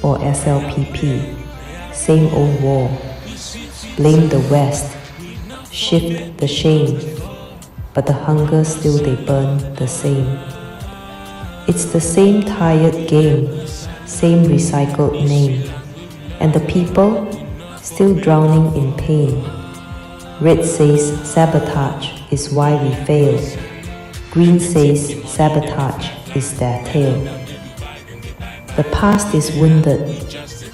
Or SLPP, same old war. Blame the West, shift the shame, but the hunger still they burn the same. It's the same tired game, same recycled name, and the people still drowning in pain. Red says sabotage is why we fail. Green says sabotage is their tale. The past is wounded,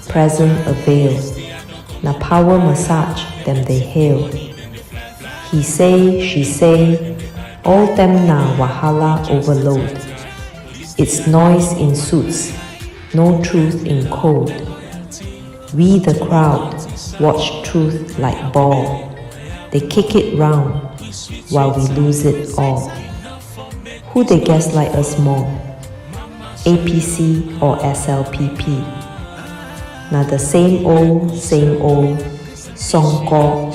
present a veil. Na power massage them they hail. He say, she say, all them na wahala overload. It's noise in suits, no truth in code. We the crowd watch truth like ball. They kick it round while we lose it all. Who they gaslight us more? APC or SLPP? Now the same old, songko,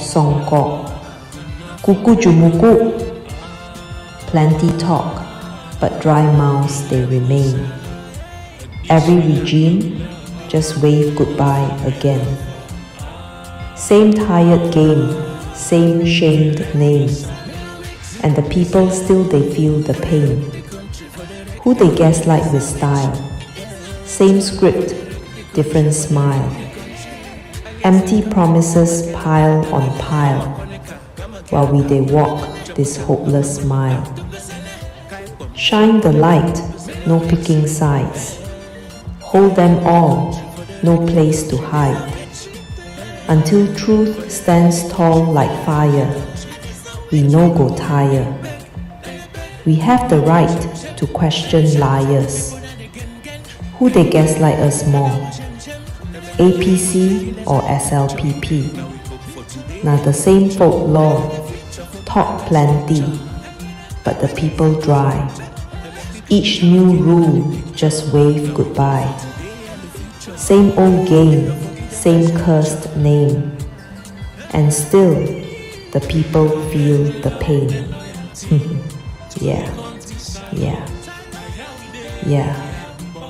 kuku jumuku. Plenty talk, but dry mouths they remain. Every regime just wave goodbye again. Same tired game, same shamed name, and the people still they feel the pain. Who they gaslight with style? Same script, different smile. Empty promises pile on pile, while we they walk this hopeless mile. Shine the light, no picking sides. Hold them all, no place to hide. Until truth stands tall like fire, we no go tire. We have the right to question liars. Who they gaslight us more? APC or SLPP? Now the same folklore, talk plenty, but the people dry. Each new rule just wave goodbye. Same old game, same cursed name, and still the people feel the pain. Yeah,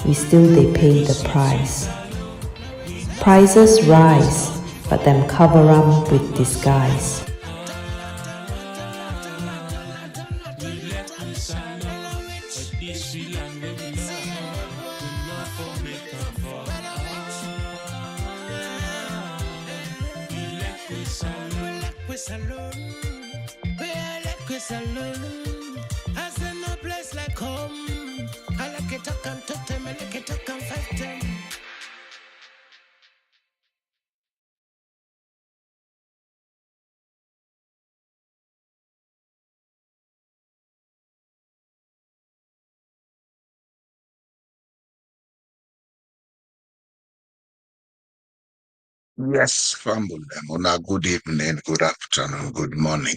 we still they pay the price. Prices rise, but them cover up with disguise. Yes, family. Una good evening, good afternoon, good morning.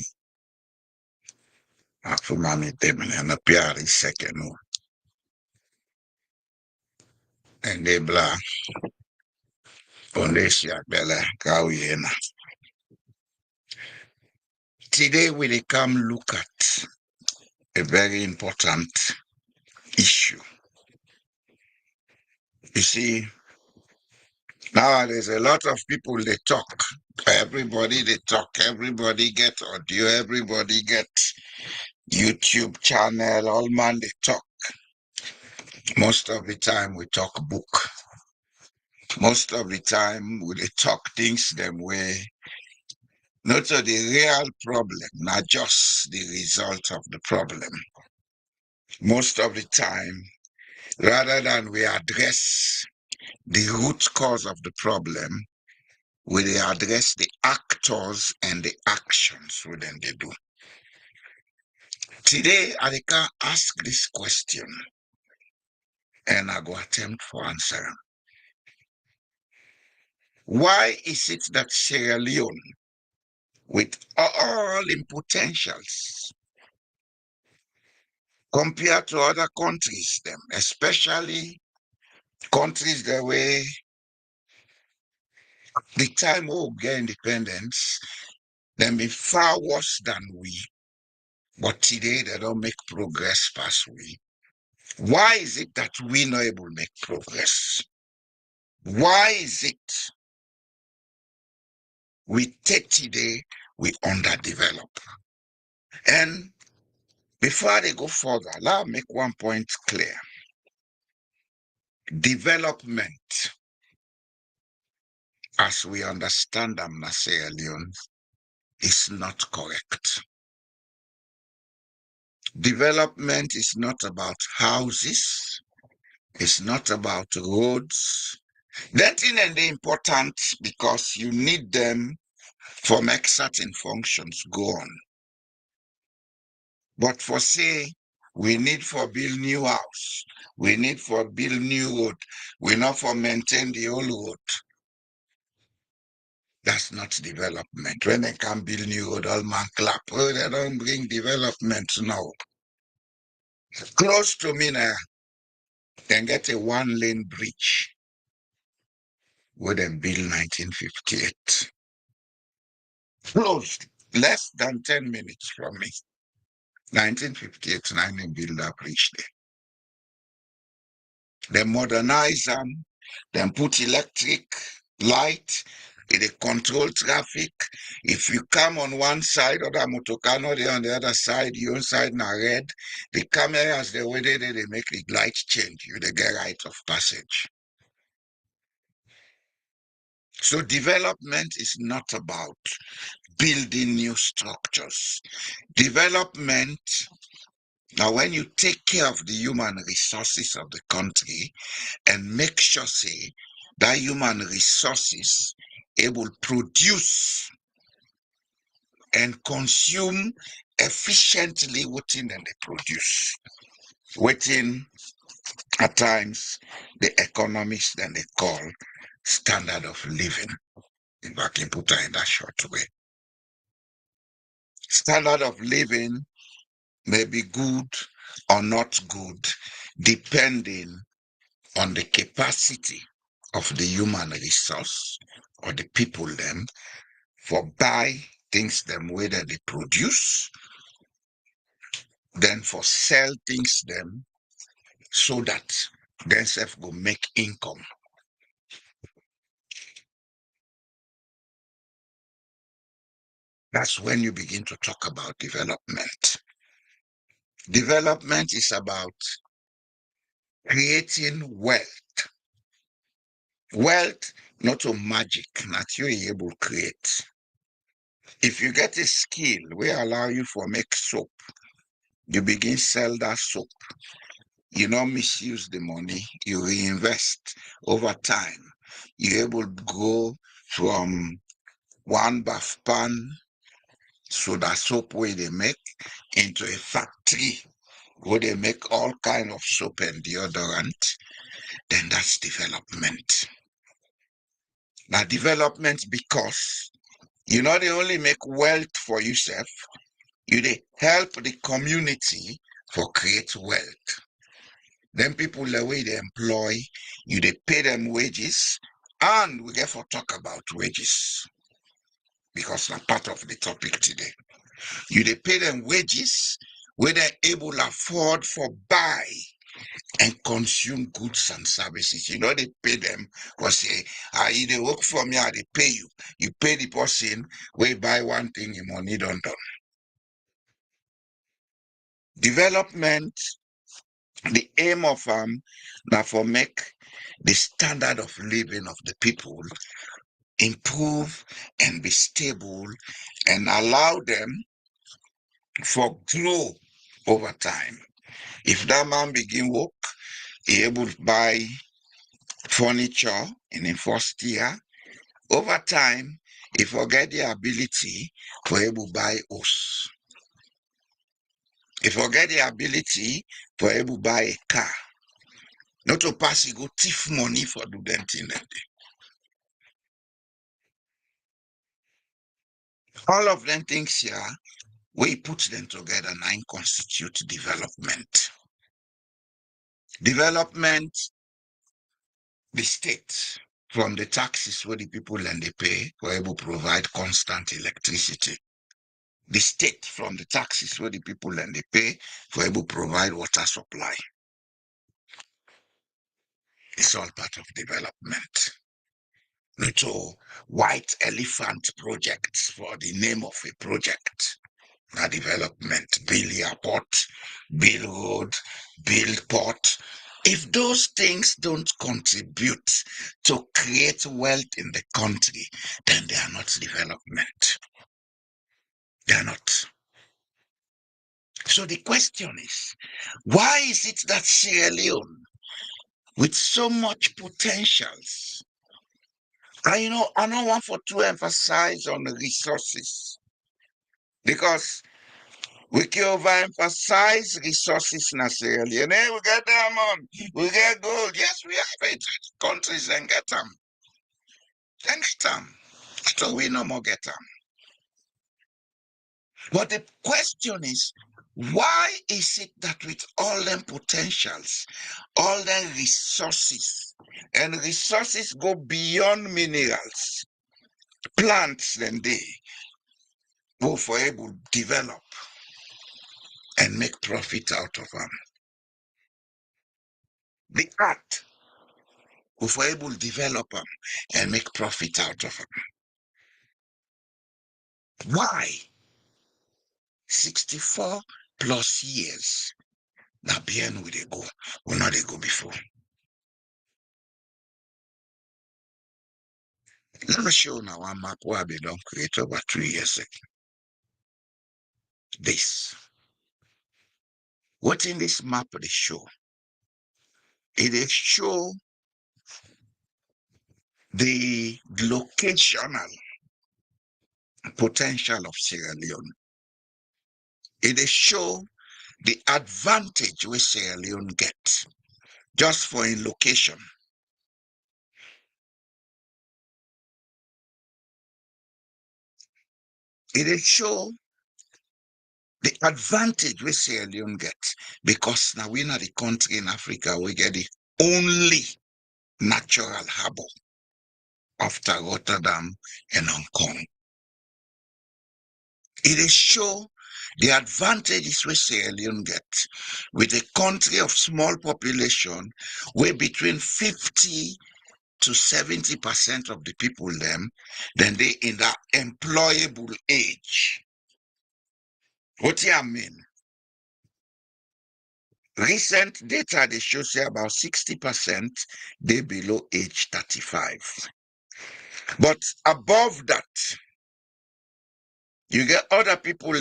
Afumami temene na piari sekenu. Enabla Ondesia Bella Kawiena. Today we come look at a very important issue. You see, now there's a lot of people they talk. Everybody they talk, everybody get audio, everybody get YouTube channel, all man they talk. Most of the time we talk book. Most of the time we dey talk things them way not to the real problem, not just the result of the problem. Most of the time, rather than we address the root cause of the problem, we dey address the actors and the actions we then they do. Today, I can ask this question and I go attempt for answer. Why is it that Sierra Leone, with all in potentials, compared to other countries, them, especially countries that way the time we get independence, them be far worse than we. But today they don't make progress past we. Why is it that we not able to make progress? Why is it we 30 days we underdevelop? And before they go further, let me make one point clear. Development, as we understand them, say Leone, is not correct. Development is not about houses. It's not about roads. That thing and they important because you need them for make certain functions go on. But for say, we need for build new house, we need for build new road, we not for maintain the old road. That's not development. When they can build new road, all man clap. Oh, they don't bring development now. Close to me now, then get a one-lane bridge where they build 1958. Close, less than 10 minutes from me. 1958, they build that bridge there. They modernize them, then put electric light, they control traffic. If you come on one side, other motocano, they on the other side, your side na red. The cameras, the way they make the light change, you they get right of passage. So development is not about building new structures. Development, now when you take care of the human resources of the country and make sure, say, that human resources able produce and consume efficiently within and they produce. Within, at times, the economics that they call standard of living. If I can put it in that short way. Standard of living may be good or not good, depending on the capacity of the human resource or the people them for buy things them way that they produce, then for sell things them so that themselves will make income. That's when you begin to talk about development. Development is about creating wealth. Wealth, not a magic, not you able to create. If you get a skill, we allow you for make soap. You begin sell that soap. You not misuse the money, you reinvest over time. You're able to go from one bath pan, so that soap where they make, into a factory where they make all kind of soap and deodorant, then that's development. Now development because you not only make wealth for yourself, you they help the community for create wealth. Then people the way they employ, you they pay them wages, and we get for talk about wages because they're part of the topic today. You they pay them wages where they're able to afford for buy and consume goods and services. You know they pay them for say, you they work for me, they pay you. You pay the person where you buy one thing, your money don't done. Development, the aim of now for make the standard of living of the people improve and be stable and allow them for grow over time. If that man begin work, he able to buy furniture in the first year. Over time, he forget the ability for able to buy house. He forget the ability for able to buy a car. Not to pass, he go thief money for do them thing. All of them things here, we put them together, nine constitute development. Development, the state, from the taxes where the people and they pay, were able to provide constant electricity. The state, from the taxes where the people and they pay, were able to provide water supply. It's all part of development. No white elephant projects for the name of a project. Now development, build airport, build road, build port. If those things don't contribute to create wealth in the country, then they are not development. They are not. So the question is, why is it that Sierra Leone, with so much potentials, I don't want to emphasize on the resources, because we can overemphasize resources in Sierra Leone. Hey, we get diamond, we get gold. Yes, we have it. Countries and get them. Then get them. So we no more get them. But the question is, why is it that with all them potentials, all them resources, and resources go beyond minerals, plants, then they go for able to develop and make profit out of them. The art go for able to develop them and make profit out of them. Why? 64 plus years. Now, bien we they go. We know they go before. Let me show now one map where they don't create over 3 years ago. This. What in this map they show? It is show the locational potential of Sierra Leone. It is show the advantage where Sierra Leone get just for in location. It is show the advantage we Sierra Leone get, because now we're not the country in Africa we get the only natural harbor after Rotterdam and Hong Kong. It is show the advantages we Sierra Leone get with a country of small population where between 50 to 70% of the people then they in that employable age. What do I mean? Recent data they show say about 60% they below age 35. But above that, you get other people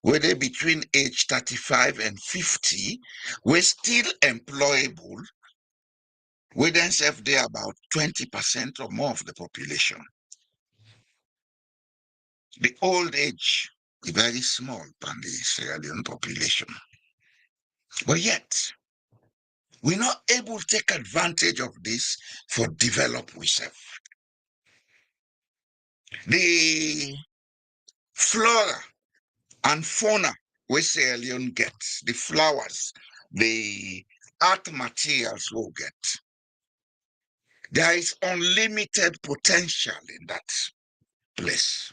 where they between age 35 and 50, we're still employable, we then serve there about 20% or more of the population. The old age is very small than the Sierra Leone population. But yet, we're not able to take advantage of this for develop ourselves. The flora and fauna we Sierra Leone gets, the flowers, the art materials we'll get, there is unlimited potential in that place.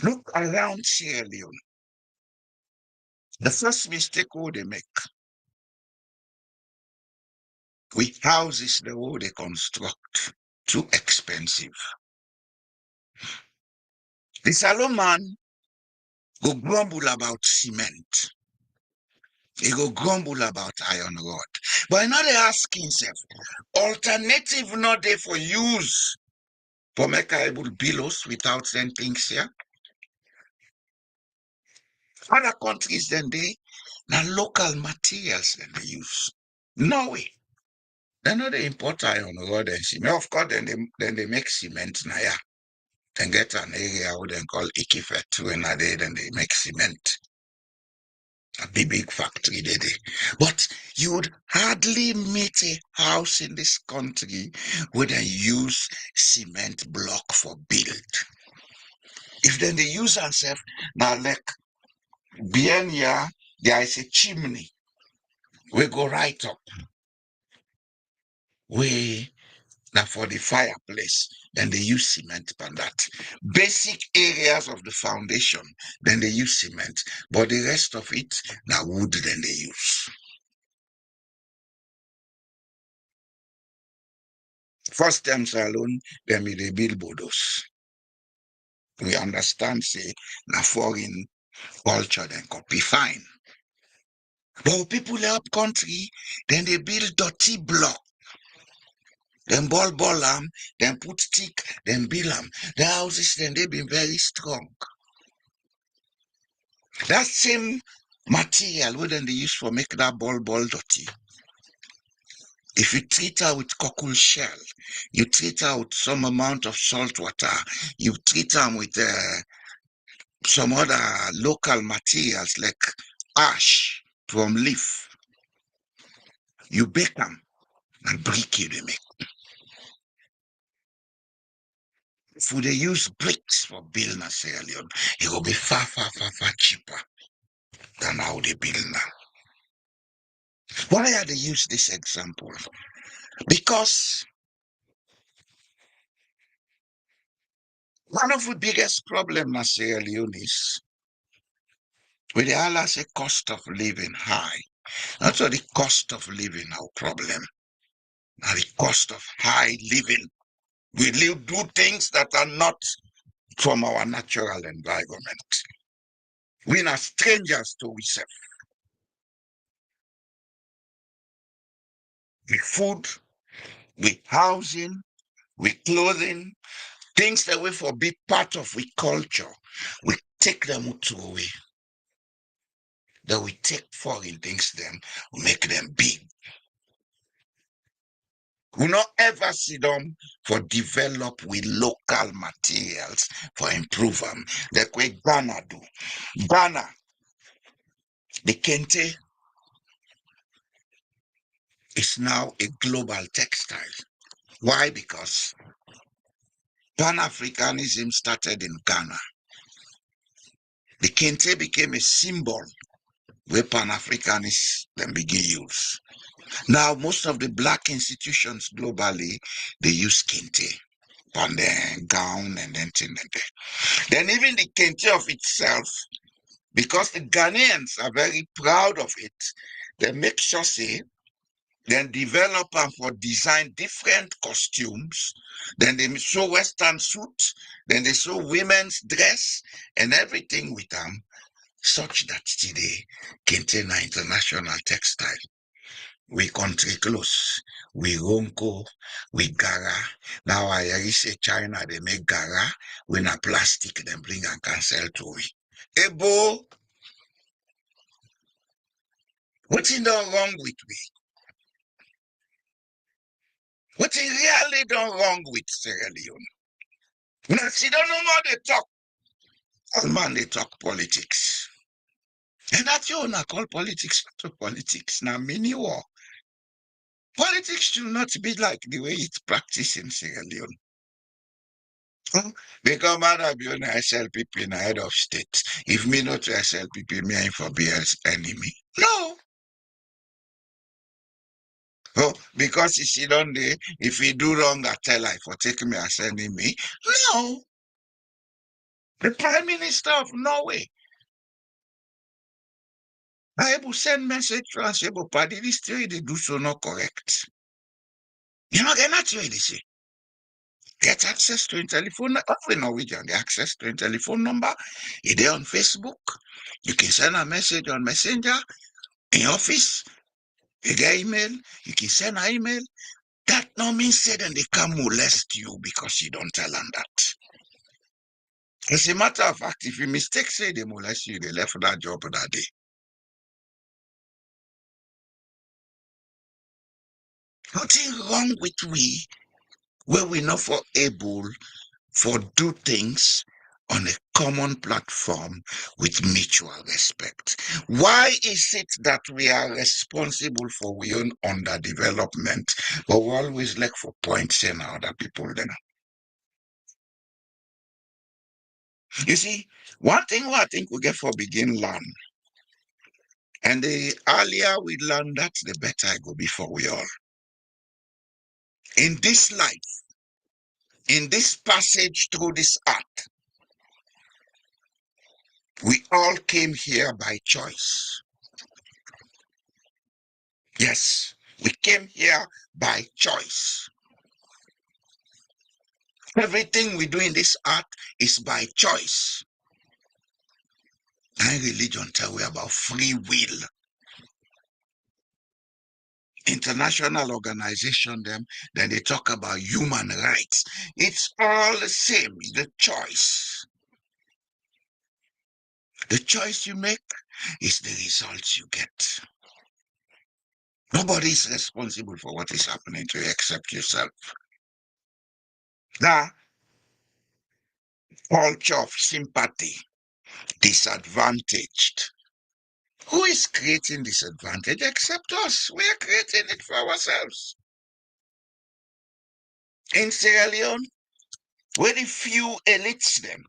Look around Sierra Leone. The first mistake they make, with houses the way they construct, too expensive. The Salon man go grumble about cement. He go grumble about iron rod. But now they ask himself, alternative not there for use for make able billows without send things here. Other countries then they now local materials then they use. Norway. They know they import iron rod and cement. Of course, then they make cement now, yeah. Then get an area what they call Ikifet when then they make cement. A big factory they. But you would hardly meet a house in this country where they use cement block for build. If then they use themselves, now like Bienya, there is a chimney. We go right up. We now for the fireplace, then they use cement for that. Basic areas of the foundation, then they use cement. But the rest of it, now wood then they use. First time alone, them they build bodos. We understand, say, na foreign culture then copy fine. But people help country, then they build dirty block. Then ball them, then put stick, then build them. The houses then they been very strong. That same material what then they use for make that ball dirty. If you treat her with cockle shell, you treat her with some amount of salt water, you treat them with some other local materials like ash from leaf, you bake them and brick you they make. If they use bricks for building a Sierra Leone, it will be far cheaper than how they build now. Why are they use this example? Because one of the biggest problems in Sierra Leone is with the Allah say cost of living high. Not only the cost of living our problem, now the cost of high living. We live do things that are not from our natural environment. We are strangers to ourselves. With food, with housing, with clothing, things that we for be part of we culture. We take them to away. That we take foreign things them, we make them big. We not ever see them for develop with local materials for improve them. Like what Ghana do. Ghana, the kente is now a global textile. Why? Because Pan-Africanism started in Ghana. The kente became a symbol where Pan-Africanists then begin use. Now, most of the black institutions globally, they use kente on their gown and then thing and that. Then even the kente of itself, because the Ghanaians are very proud of it, they make sure say, then develop and for design different costumes. Then they show Western suit, then they show women's dress and everything with them, such that today contain an international textile. We country close, we ronko, we gara. Now I hear say China they make gara, when a plastic then bring and can sell to we. Ebo, what's in the wrong with we? What's really done wrong with Sierra Leone? Now, see, don't know more they talk. All man, they talk politics. And that's you now call politics to politics. Now, mini war. Politics should not be like the way it's practiced in Sierra Leone. Huh? Because man, I be on SLPP in the head of state. If me not to SLPP, me ain't for BS enemy. No. Oh, because you see, don't they? If he do wrong, I tell I for taking me as enemy. No. The Prime Minister of Norway. I will send message to us, but party this theory they do so not correct. You know, they're not really say. Get access to a telephone, every Norwegian, get access to a telephone number. You're there on Facebook. You can send a message on Messenger. In office, you get email. You can send an email. That no means say then they can molest you because you don't tell them that. As a matter of fact, if you mistake say they molest you, they left that job that day. Nothing wrong with we where we not for able for do things on a common platform with mutual respect. Why is it that we are responsible for our own underdevelopment, but we always look for points in other people then? You see, one thing I think we get for begin learn, and the earlier we learn that, the better it go be for we all. In this life, in this passage through this earth, we all came here by choice. Yes, we came here by choice. Everything we do in this earth is by choice. And religion tell we about free will. International organization them, then they talk about human rights. It's all the same, the choice. The choice you make is the results you get. Nobody is responsible for what is happening to you except yourself. The culture of sympathy, disadvantaged. Who is creating disadvantage except us? We are creating it for ourselves. In Sierra Leone, where the few elites them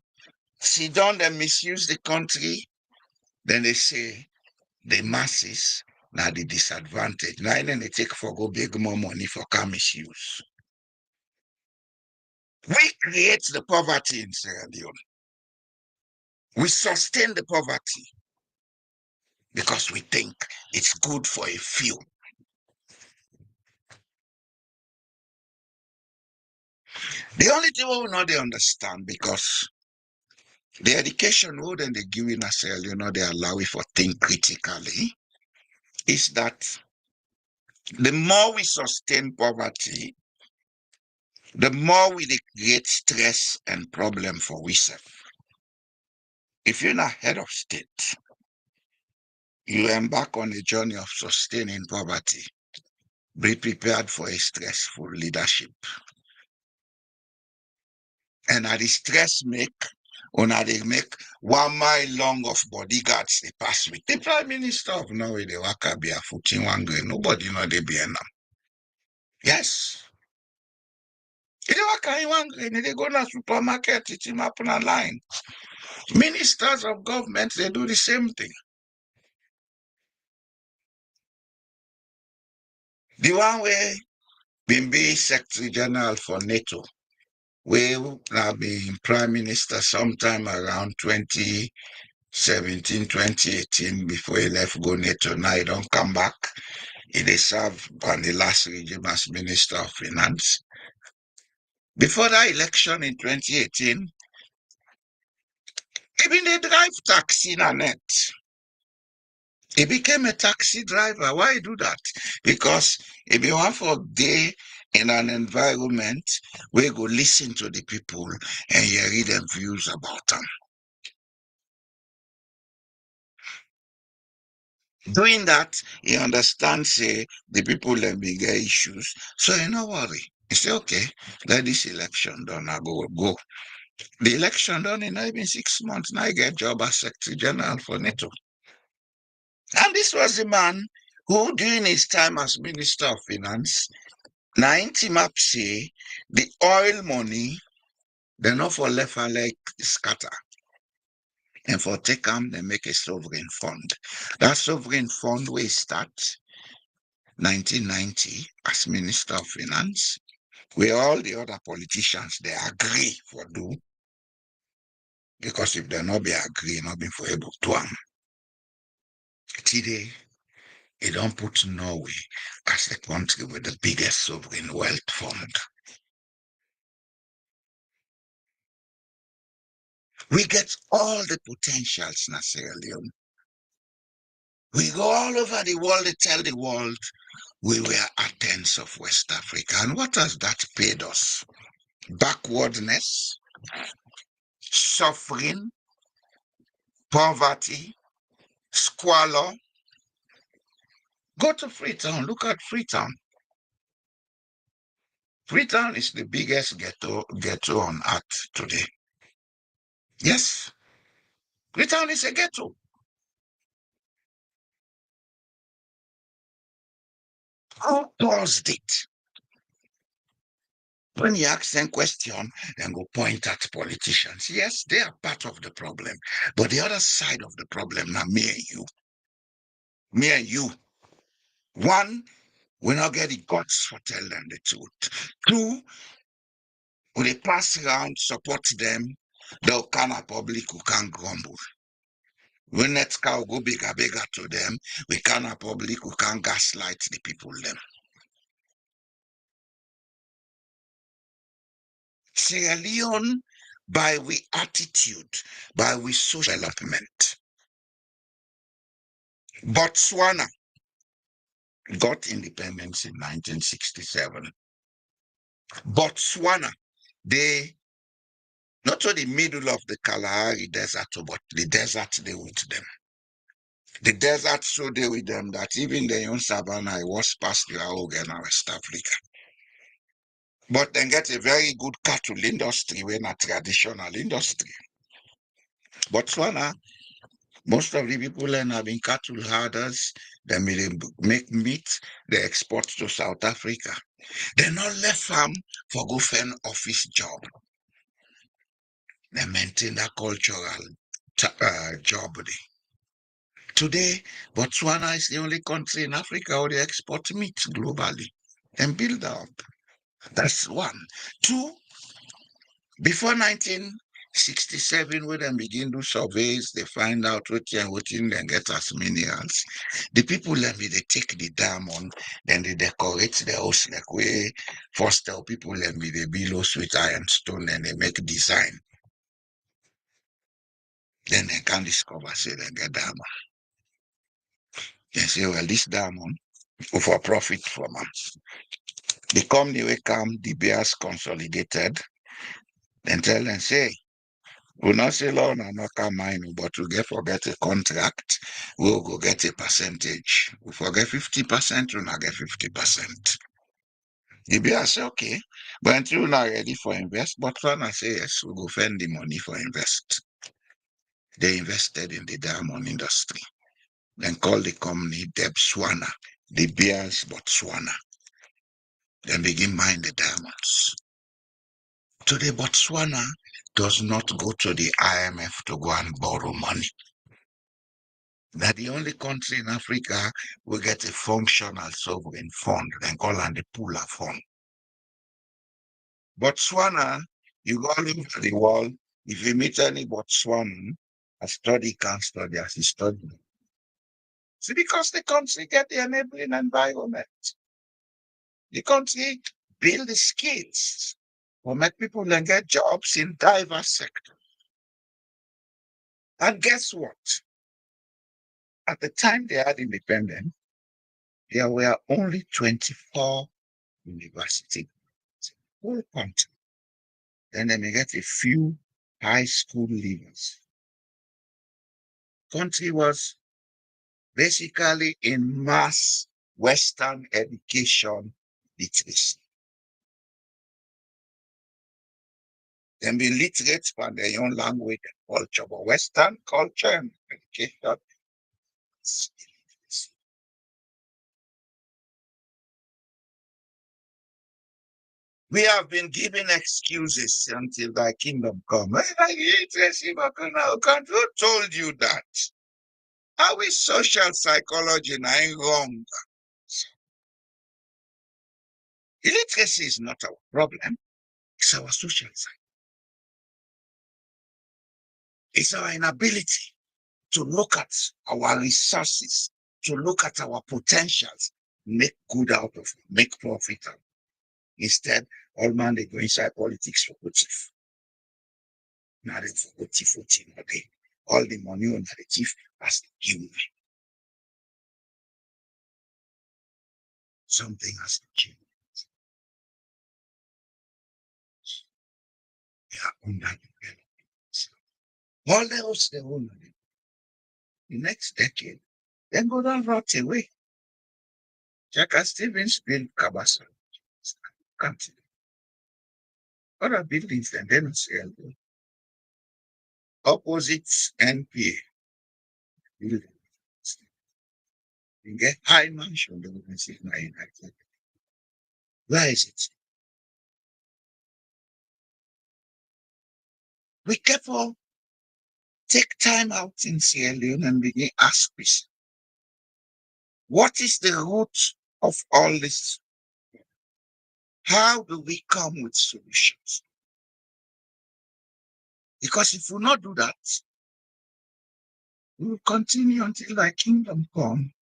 sit down and misuse the country, then they say the masses now the disadvantage. Now then they take for go big more money for car misuse. We create the poverty in Sierra Leone. We sustain the poverty because we think it's good for a few. The only thing we will not they understand because the education road and they give in a Sierra Leone, they allow it for think critically, is that the more we sustain poverty, the more we create stress and problem for ourselves. If you're not head of state, you embark on a journey of sustaining poverty. Be prepared for a stressful leadership. And at the stress they make 1 mile long of bodyguards they pass with. The Prime Minister of Norway, they work be a footing one grade. Nobody know they be enough. Yes. They work in one grade, they go to the supermarket, it's him up on a line. Ministers of government, they do the same thing. The one way been be Secretary General for NATO, we have been Prime Minister sometime around 2017, 2018, before he left go NATO. Now he don't come back. He dey serve on the last regime as Minister of Finance. Before that election in 2018, he been a drive taxi in a net. He became a taxi driver. Why he do that? Because he be one for day in an environment where you go listen to the people and you read them views about them. Doing that, he understands the people them bigger issues. So you no worry. He say, okay, let this election done. I go. The election done in even 6 months. Now I get job as Secretary General for NATO. And this was the man who, during his time as Minister of Finance, 90 map say the oil money, they not for left and like scatter. And for take them, they make a sovereign fund. That sovereign fund will start 1990 as Minister of Finance, where all the other politicians they agree for do. Because if they not be agree, not be for able to today, it don't put Norway as the country with the biggest sovereign wealth fund. We get all the potentials in Sierra Leone. We go all over the world to tell the world we were Athens of West Africa. And what has that paid us? Backwardness, suffering, poverty, squalor. Go to Freetown. Look at Freetown. Freetown is the biggest ghetto on earth today. Yes, Freetown is a ghetto. Who caused it? When you ask them question, then go point at politicians. Yes, they are part of the problem. But the other side of the problem, now me and you. Me and you. One, we not get the guts for tell them the truth. Two, when they pass around, support them, they'll kind of public who can grumble. When that cow go bigger to them, we cannot public who can gaslight the people them. Sierra Leone, by we attitude, by we social development. Botswana got independence in 1967. Botswana, they not to the middle of the Kalahari Desert, but the desert they with them. The desert so they with them that even the young savannah was past the Ahogen and West Africa. But then get a very good cattle industry when a traditional industry. Botswana, most of the people then have been cattle herders. They make meat, they export to South Africa. They not left farm for go find office job. They maintain that cultural job. Today, Botswana is the only country in Africa where they export meat globally and build up. That's one. Two, before 1967, when they begin to surveys, they find out what and then get as minerals. The people let me they take the diamond, then they decorate the house like way. First tell people let me they build house with ironstone and they make design. Then they can discover say they get diamond. They say, well, this diamond for profit from them. The company will come, the bears consolidated, then tell them, say, we'll not say loan and not come mine, but we get forget a contract, we'll go get a percentage. We forget 50%, we'll not get 50%. The bears say, okay, but until you're not ready for invest, but when I say yes, we'll go find the money for invest. They invested in the diamond industry. Then call the company Debswana, the bears Botswana. Then begin mine the diamonds. Today, Botswana does not go to the IMF to go and borrow money. They're the only country in Africa will get a functional sovereign fund, then call it the Pula Fund. Botswana, you go all over the world, if you meet any Botswanan, a study can't study as he study. See, because the country get the enabling environment. The country build the skills for make people then get jobs in diverse sectors. And guess what? At the time they had independence, there were only 24 universities in the whole country. Then they may get a few high school leavers. Country was basically in mass Western education literacy. Then be literate for their own language and culture, but Western culture and education is illiteracy. We have been given excuses until thy kingdom come. Who told you that? How is social psychology now wrong? Illiteracy is not our problem. It's our social psychology. It's our inability to look at our resources, to look at our potentials, make good out of it, make profit out of it. Instead, all man they go inside politics for good thief. Now they for good thief, all the money on the thief has to give away. Something has to change. We are underdeveloped. All else they own the next decade, then go down rot away. Jacka Stevens built Kabasa. Continue. Other buildings then they don't sell. Opposite NPA building. You get high mansion, they will say, "No, United." Where is it? We careful, take time out in Sierra Leone and begin ask this. What is the root of all this? How do we come with solutions? Because if we not do that, we will continue until thy kingdom come,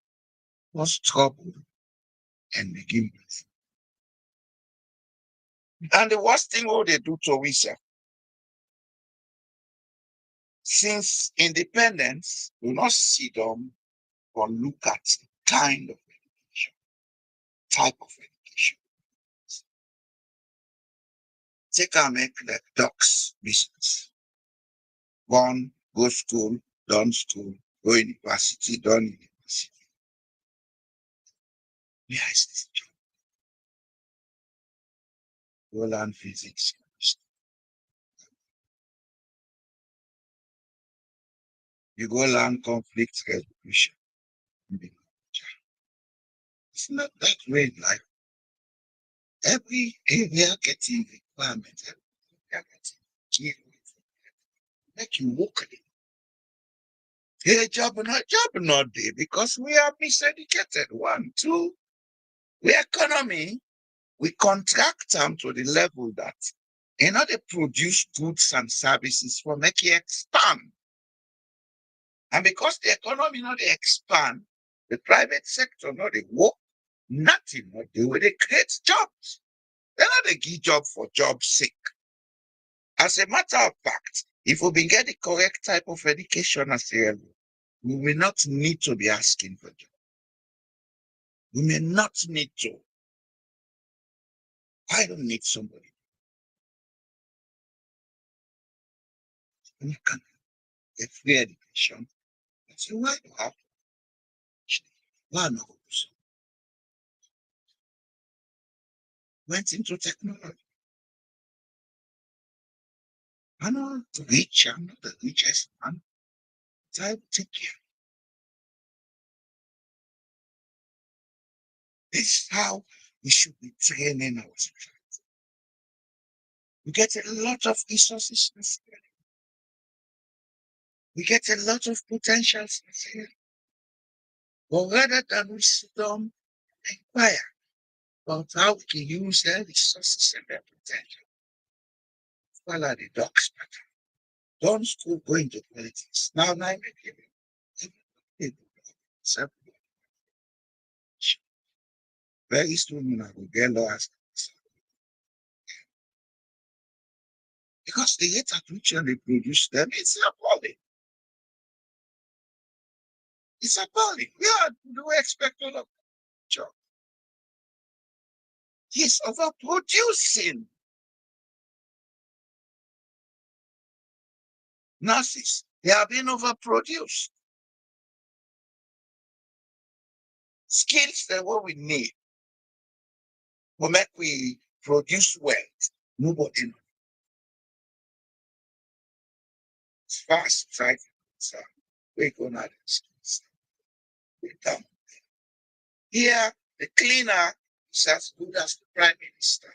was troubled and begin with. And the worst thing what they do to we, sir, since independence, we not sit down or look at the kind of education, type of education. Take and make like ducks business. Born, go school, done school, go university, done university. Where is this job? Go learn physics. You go learn conflict resolution. It's not that way in life. Every area getting requirement, every area getting make you work it. Hey, job not there because we are miseducated. One, two, we economy, we contract them to the level that in order to produce goods and services for make it expand. And because the economy not dey expand, the private sector not dey work, nothing not dey wey dey create jobs. They not dey give job for job's sake. As a matter of fact, if we been get the correct type of education as a we will not need to be asking for job. We may not need to. I don't need somebody. You can get free education. I say, why do I have to? Why not? Went into technology. I'm not rich, I'm not the richest man. So I take care. This is how we should be training ourselves. We get a lot of resources in Syria. We get a lot of potentials in Syria. But rather than we sit down and inquire about how we can use their resources and their potential, follow the dogs pattern. Don't school go into politics. Now, very soon I will get lawyers. Because the rate at which they produce them, it's appalling. It's appalling. Yeah, do we expect a lot of job? He's overproducing. Nurses, they are being overproduced. Skills that what we need will make we produce wealth. Nobody knows. As far as society is concerned, we're going to skills. We're done. Here, the cleaner is as good as the prime minister.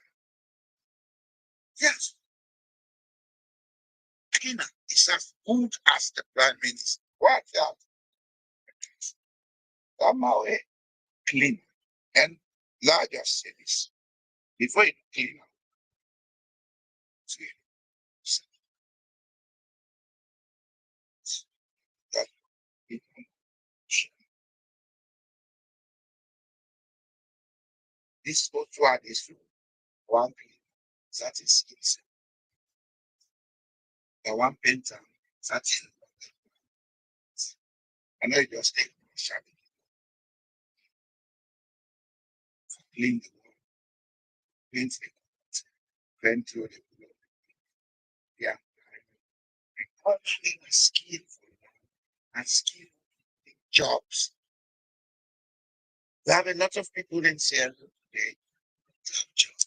Yes, cleaner is as good as the prime minister. What that? Somehow, clean and larger cities. Before you clean up, that this one is one thing that is easy. The one painter that is I know you just take sharp clean the wall, paint the paint through the wall. Yeah. All having a skill and skill jobs. We have a lot of people in Seattle today that have jobs.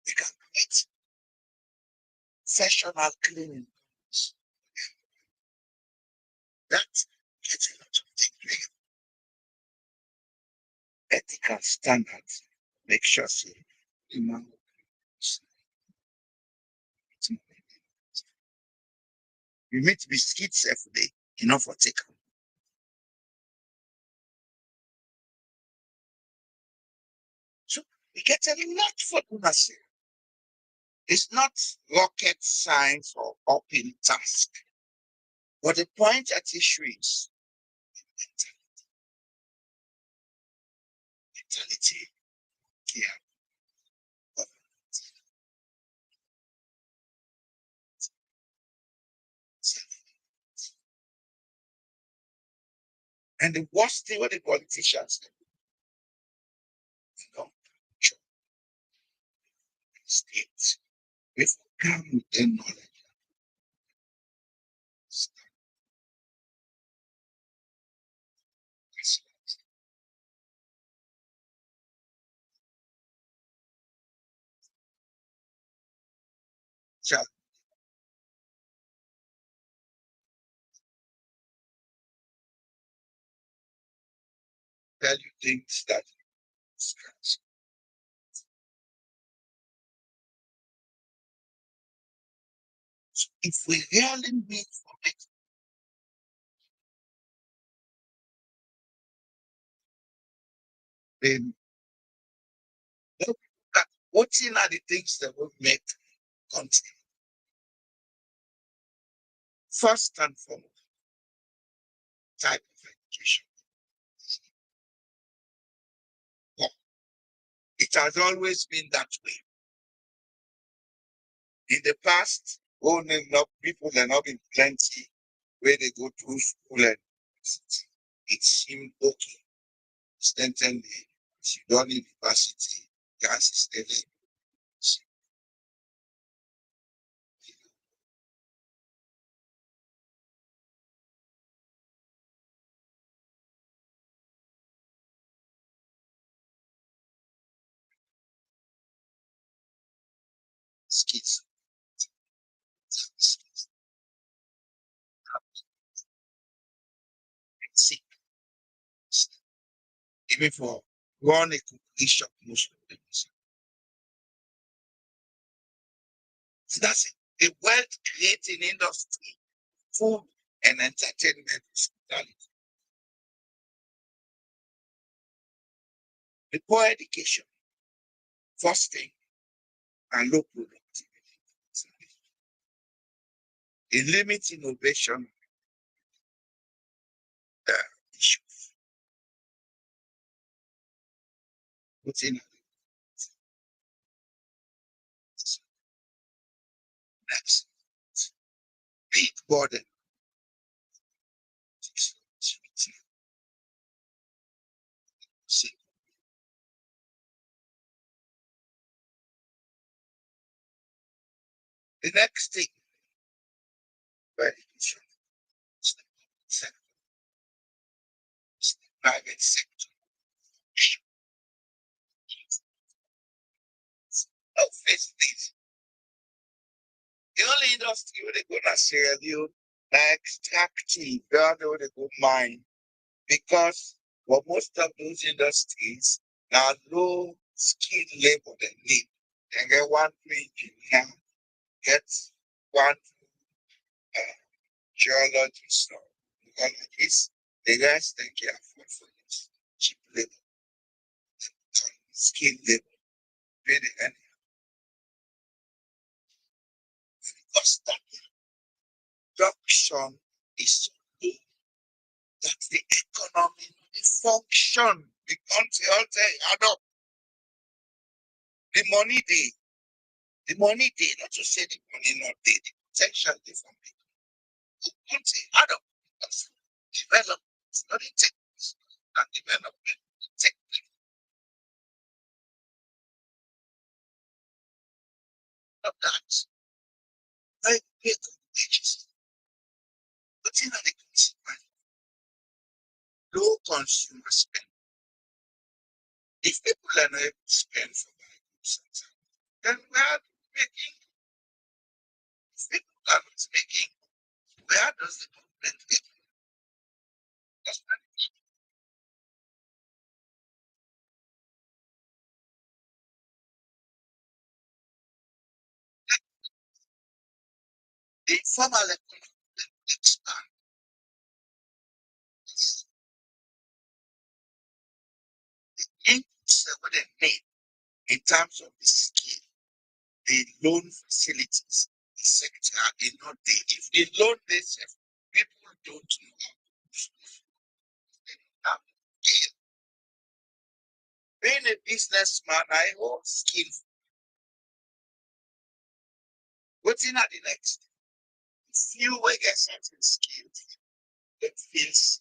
They can create professional cleaning. That gets a lot of things. Ethical standards. Make sure say human we meet biscuits every day, enough for take. So we get a lot for goodness sake. It's not rocket science or open task. But the point at issue is mentality. Yeah. And the worst thing what the politicians do, states, if we come with the knowledge, shall tell you things that if we really need for it, then look at what are the things that will make country first and foremost type of education. But it has always been that way. In the past, only enough people are not been plenty where they go to school and it seemed okay. Certainly, if you don't need university, gas is steady. Skills. See, even for run a complete shop, most of them. So that's it. The wealth creating industry, food and entertainment, hospitality. The poor education, first thing, and low productivity. It limits innovation uh, issues. Putting next big burden. See, the next thing, education, is the public sector, is the private sector. Now face this. The only industry where they gonna sell you like extractive, they are the way they go mine. Because for most of those industries, now low skilled labor they need. They get one engineer, get one uh, geologist or geologist, the rest they can afford for this cheap labor, skilled labor, pay the end. Because that production is so low that the economy, the function, the country all say add up. The money they not to say the money not they, the potential they from the country add up. Because development, it's not in techniques and development, technique of that. Very big wages. But in the consumer, low consumer spend. If people are not able to spend for buying goods and services, then we are making, if people are not making, where does the government get because the informal economy expand inputs what they need in terms of the skill, the loan facilities, the sector are not there. If the loan they say people don't know how to scale. Being a businessman, I hold skill. What's in at the next? Few will get certain skills that feels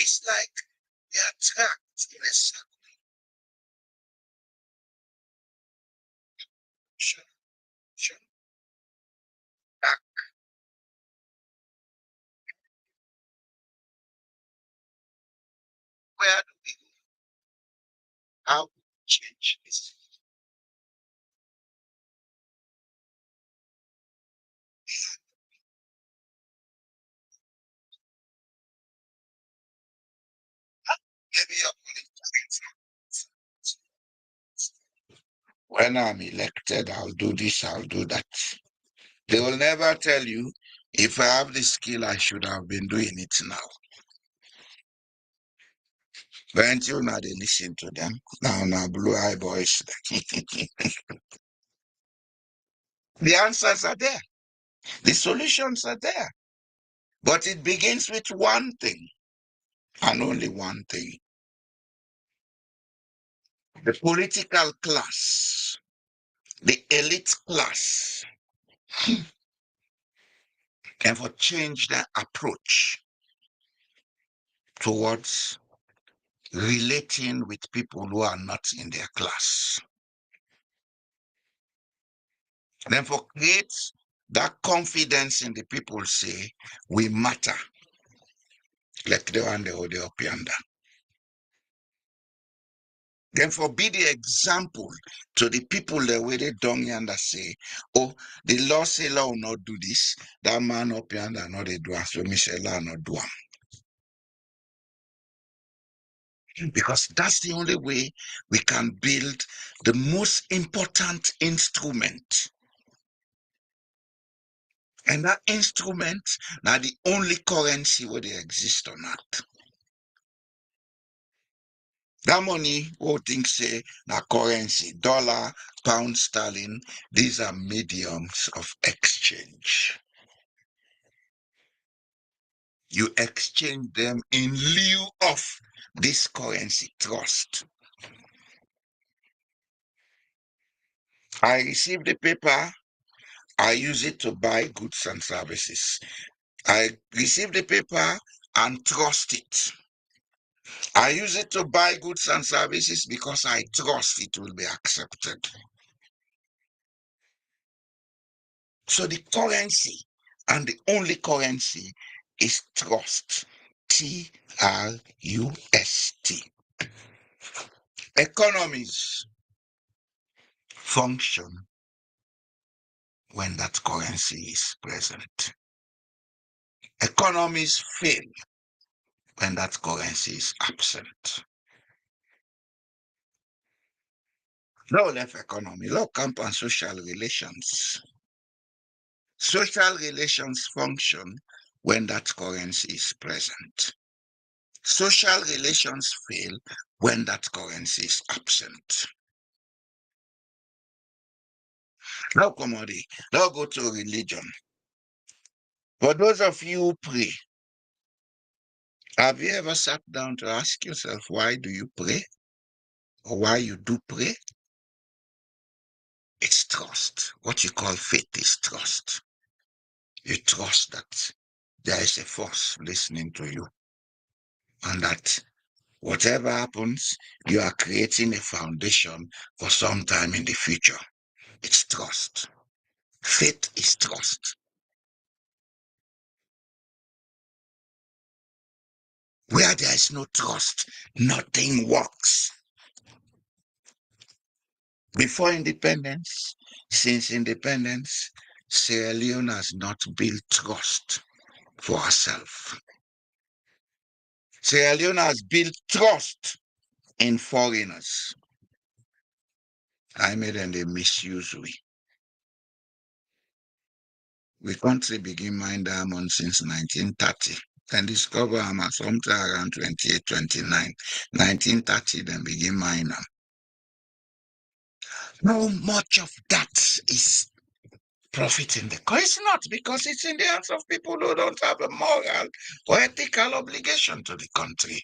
It's like we are trapped in a circle. Where do we go? How do we change this? Maybe your politics. When I'm elected, I'll do this, I'll do that. They will never tell you, if I have the skill, I should have been doing it now. But you now they listen to them. Now, blue eye boys. The answers are there. The solutions are there. But it begins with one thing and only one thing. The political class, the elite class, can for change their approach towards relating with people who are not in their class. Then for create that confidence in the people say, we matter. Like the one they hold up yonder. Then for be the example to the people that way they down yonder say, oh, the law say law will not do this. That man up yonder not they do am. So me say law not do am. Because that's the only way we can build the most important instrument. And that instrument, now the only currency where they exist on earth. That money, who think say, now currency, dollar, pound sterling, these are mediums of exchange. You exchange them in lieu of this currency trust. I receive the paper, I use it to buy goods and services. I receive the paper and trust it. I use it to buy goods and services because I trust it will be accepted. So the currency and the only currency is trust. Trust. Economies function when that currency is present. Economies fail when that currency is absent. Low left economy, low camp and social relations. Social relations function when that currency is present. Social relations fail when that currency is absent. Now, commodity, now go to religion. For those of you who pray, have you ever sat down to ask yourself, why do you pray? Or why you do pray? It's trust. What you call faith is trust. You trust that there is a force listening to you and that whatever happens, you are creating a foundation for some time in the future. It's trust. Faith is trust. Where there is no trust, nothing works. Before independence, since independence, Sierra Leone has not built trust for herself. Sierra Leone has built trust in foreigners. I made them they misuse we. We country begin mine diamond since 1930. Then discover them at sometime around 28, 29. 1930, then begin mine them. How much of that is profiting the country? It's not, because it's in the hands of people who don't have a moral or ethical obligation to the country.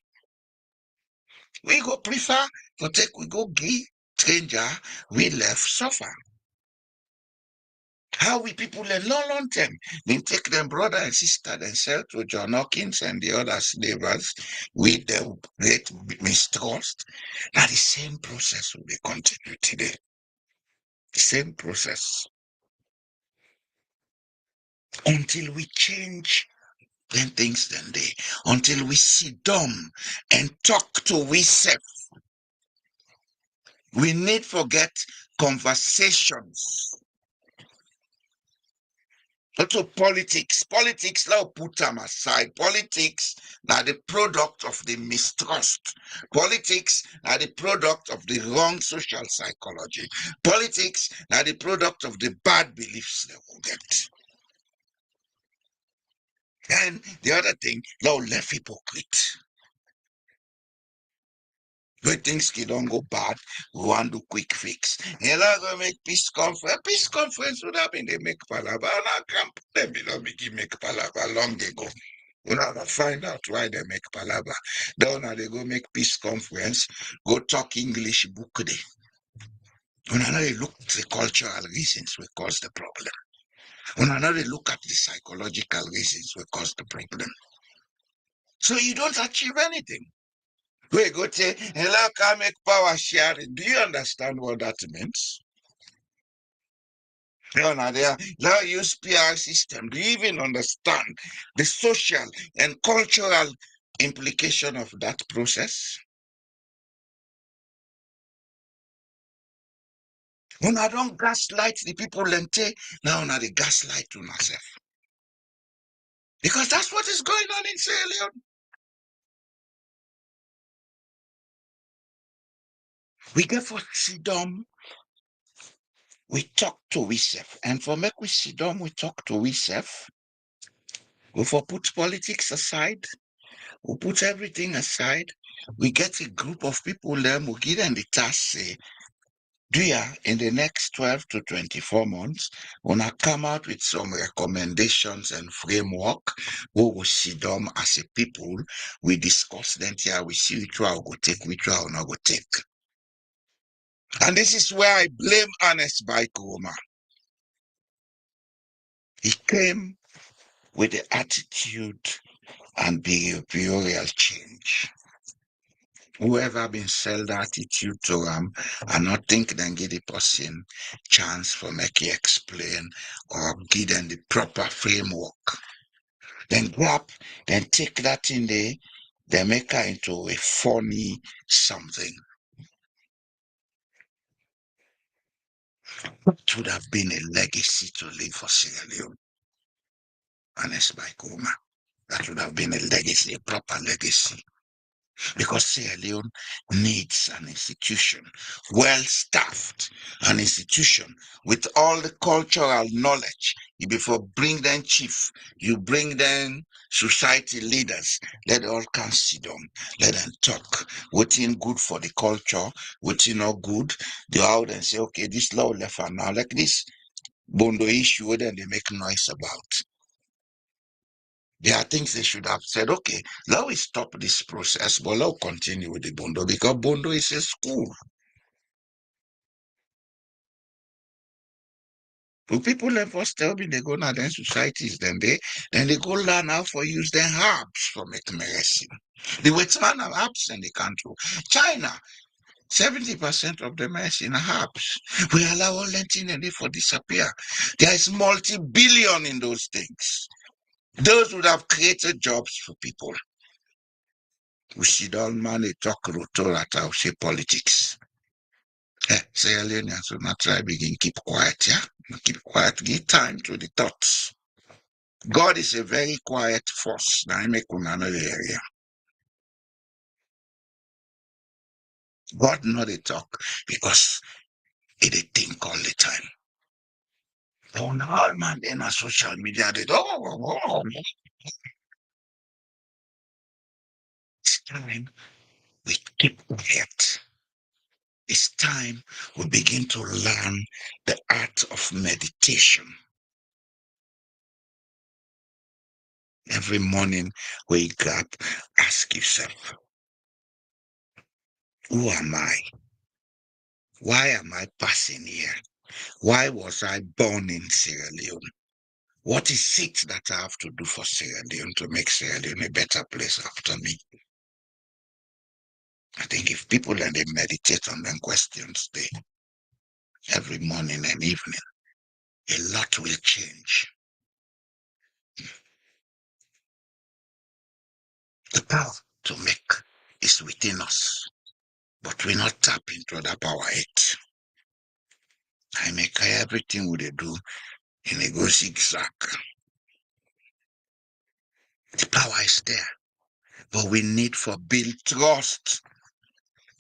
We go prefer to take, we go give stranger, we left suffer. How we people learn long term? Then take them brother and sister and sell to John Hawkins and the other slavers with the great mistrust. Now the same process will be continued today. The same process. Until we change then things then they until we sit down and talk to ourselves. We need forget conversations. Also politics now put them aside. Politics now the product of the mistrust. Politics now the product of the wrong social psychology. Politics now the product of the bad beliefs they will get. And the other thing, now left hypocrite. When things don't go bad, we want to quick fix. You're not going to make peace conference. Peace conference would have been they make palaver. And I can't put them in make palaver long ago. We have to find out why they make palaver. Then now they go make peace conference, go talk English book day. When I know they look at the cultural reasons we cause the problem. When I know they look at the psychological reasons we cause the problem. So you don't achieve anything. We go say, hello, can make power sharing. Do you understand what that means? Now use PR system. Do you even understand the social and cultural implication of that process? When I don't gaslight the people now I the gaslight to myself. Because that's what is going on in Sierra Leone. We get for sit down, we talk to ourselves. And for make we sit down, we talk to ourselves. We for put politics aside. We put everything aside. We get a group of people then we give them the task, say, do you in the next 12 to 24 months, wanna come out with some recommendations and framework, we will sit down as a people, we discuss them here, we see which one we go take, which one we not go take. And this is where I blame Ernest Baikoroma. He came with the attitude and behavioral change. Whoever been sell that attitude to and not think then give the person chance for make you explain or give them the proper framework. Then grab, then take that in there, they make her into a funny something. It would have been a legacy to leave for Sierra Leone. Honest by Kuma. That would have been a legacy, a proper legacy. Because Sierra Leone needs an institution, well staffed, an institution with all the cultural knowledge. You before bring them chief, you bring them society leaders, let all can sit down, let them talk. What's in good for the culture, what's in not good, they out and say, okay, this law left and now like this Bondo issue, then they make noise about. There are things they should have said, okay, let us stop this process, but let's continue with the Bondo because Bondo is a school. But people let first tell me they go now then societies, then they go learn how for use their herbs for make medicine. The Westman have herbs in the country. China, 70% of the medicine are herbs. We allow all Latin and they for disappear. There is multi-billion in those things. Those would have created jobs for people. We sit down, man, they talk rotor at our say politics. Say alien, so not try begin keep quiet, yeah? Keep quiet, give time to the thoughts. God is a very quiet force. Now I make another area. God not a talk because he dey think all the time. Oh no, man, then on social media, they it's time we keep quiet. It's time we begin to learn the art of meditation. Every morning, wake up, ask yourself, who am I? Why am I passing here? Why was I born in Sierra Leone? What is it that I have to do for Sierra Leone to make Sierra Leone a better place after me? I think if people and they meditate on them questions every morning and evening, a lot will change. The power to make is within us, but we not tap into that power yet. I make everything we do in a go zigzag. The power is there, but we need for build trust.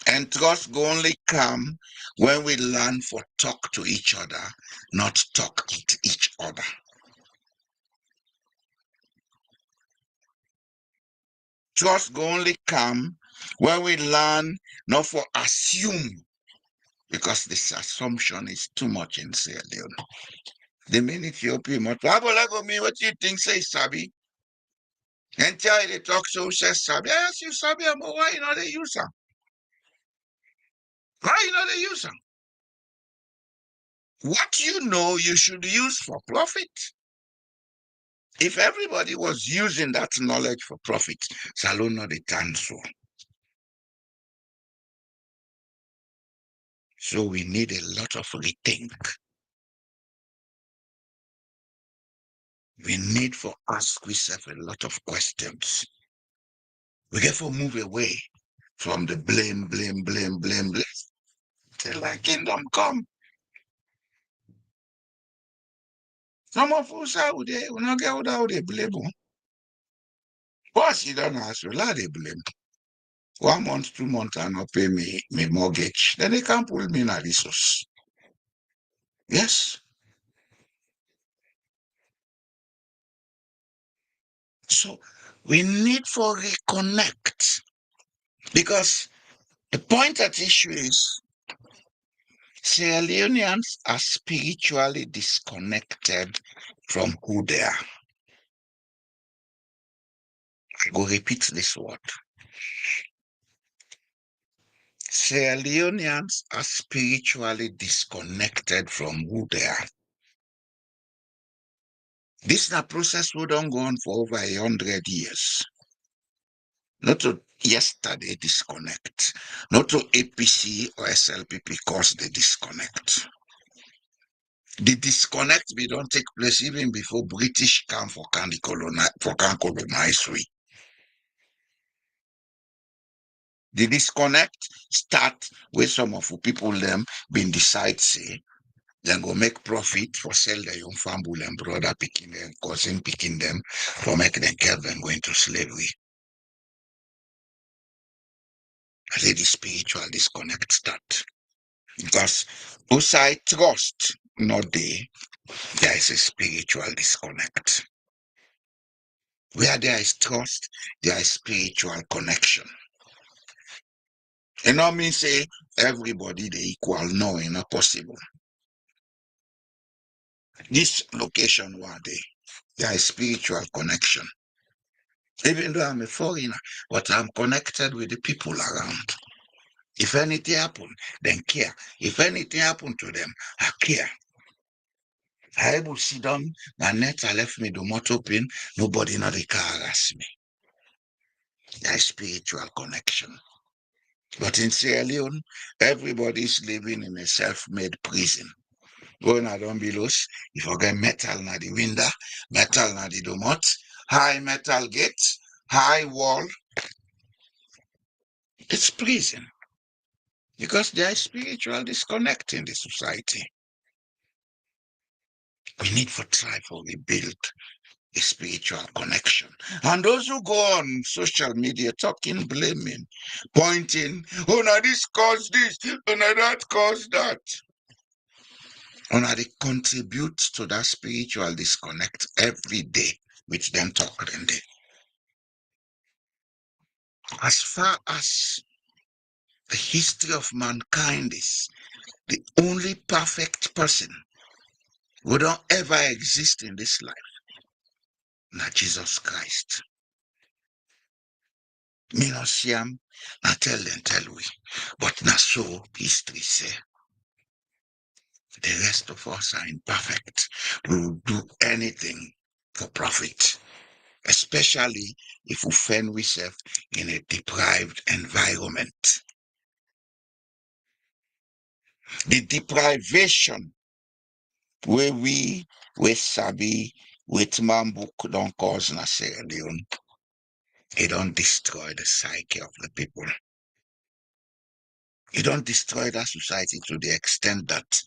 And trust go only come when we learn for talk to each other, not talk at each other. Trust go only come when we learn not for assume, because this assumption is too much in Sierra Leone. The minute you open your mouth, me, what do you think say Sabi? And tell they talk so says Sabi. I ask you Sabi, but why you know they use them? Why you know they use them? What you know you should use for profit. If everybody was using that knowledge for profit, Salon not the turn so. So we need a lot of rethink. We need for ask ourselves a lot of questions. We get to move away from the blame, till like kingdom come. Some of us are there, we not get without the blame. Boss, you don't ask, a lot of blame. 1 month, 2 months, I not pay me mortgage. Then they can't pull me in a resource. Yes. So we need for reconnect, because the point at issue is Sierra Leoneans are spiritually disconnected from who they are. I go repeat this word. Sierra Leoneans are spiritually disconnected from who they are. This is a process we don't go on for over 100 years. Not to yesterday disconnect, not to APC or SLPP cause the disconnect. The disconnect we don't take place even before British come for can colonize we. The disconnect start with some of the people them been decide say then go make profit for sell their young family and brother picking them, cousin picking them, for make them care them go into slavery. I say the spiritual disconnect start. Because outside trust, not there is a spiritual disconnect. Where there is trust, there is spiritual connection. You know me say everybody they equal. No, it's not possible. This location one day, there is spiritual connection. Even though I'm a foreigner, but I'm connected with the people around. If anything happen, then care. If anything happen to them, I care. I able sit down, my net I left me the motor open, nobody not the car harass me. There is spiritual connection. But in Sierra Leone, everybody is living in a self-made prison. When I don't below, you forget metal na the window, metal na the domot, high metal gate, high wall. It's prison. Because there is spiritual disconnect in the society. We need for try for rebuild a spiritual connection. And those who go on social media talking, blaming, pointing, oh, now this caused this, oh, now that caused that. Oh, now they contribute to that spiritual disconnect every day with them talking. As far as the history of mankind is, the only perfect person who don't ever exist in this life, not Jesus Christ. Me no see him, not tell them, tell we. But not so history say. The rest of us are imperfect. We will do anything for profit, especially if we find ourselves in a deprived environment. The deprivation where we sabi with man book don't cause na Sierra Leone. It don't destroy the psyche of the people. It don't destroy that society to the extent that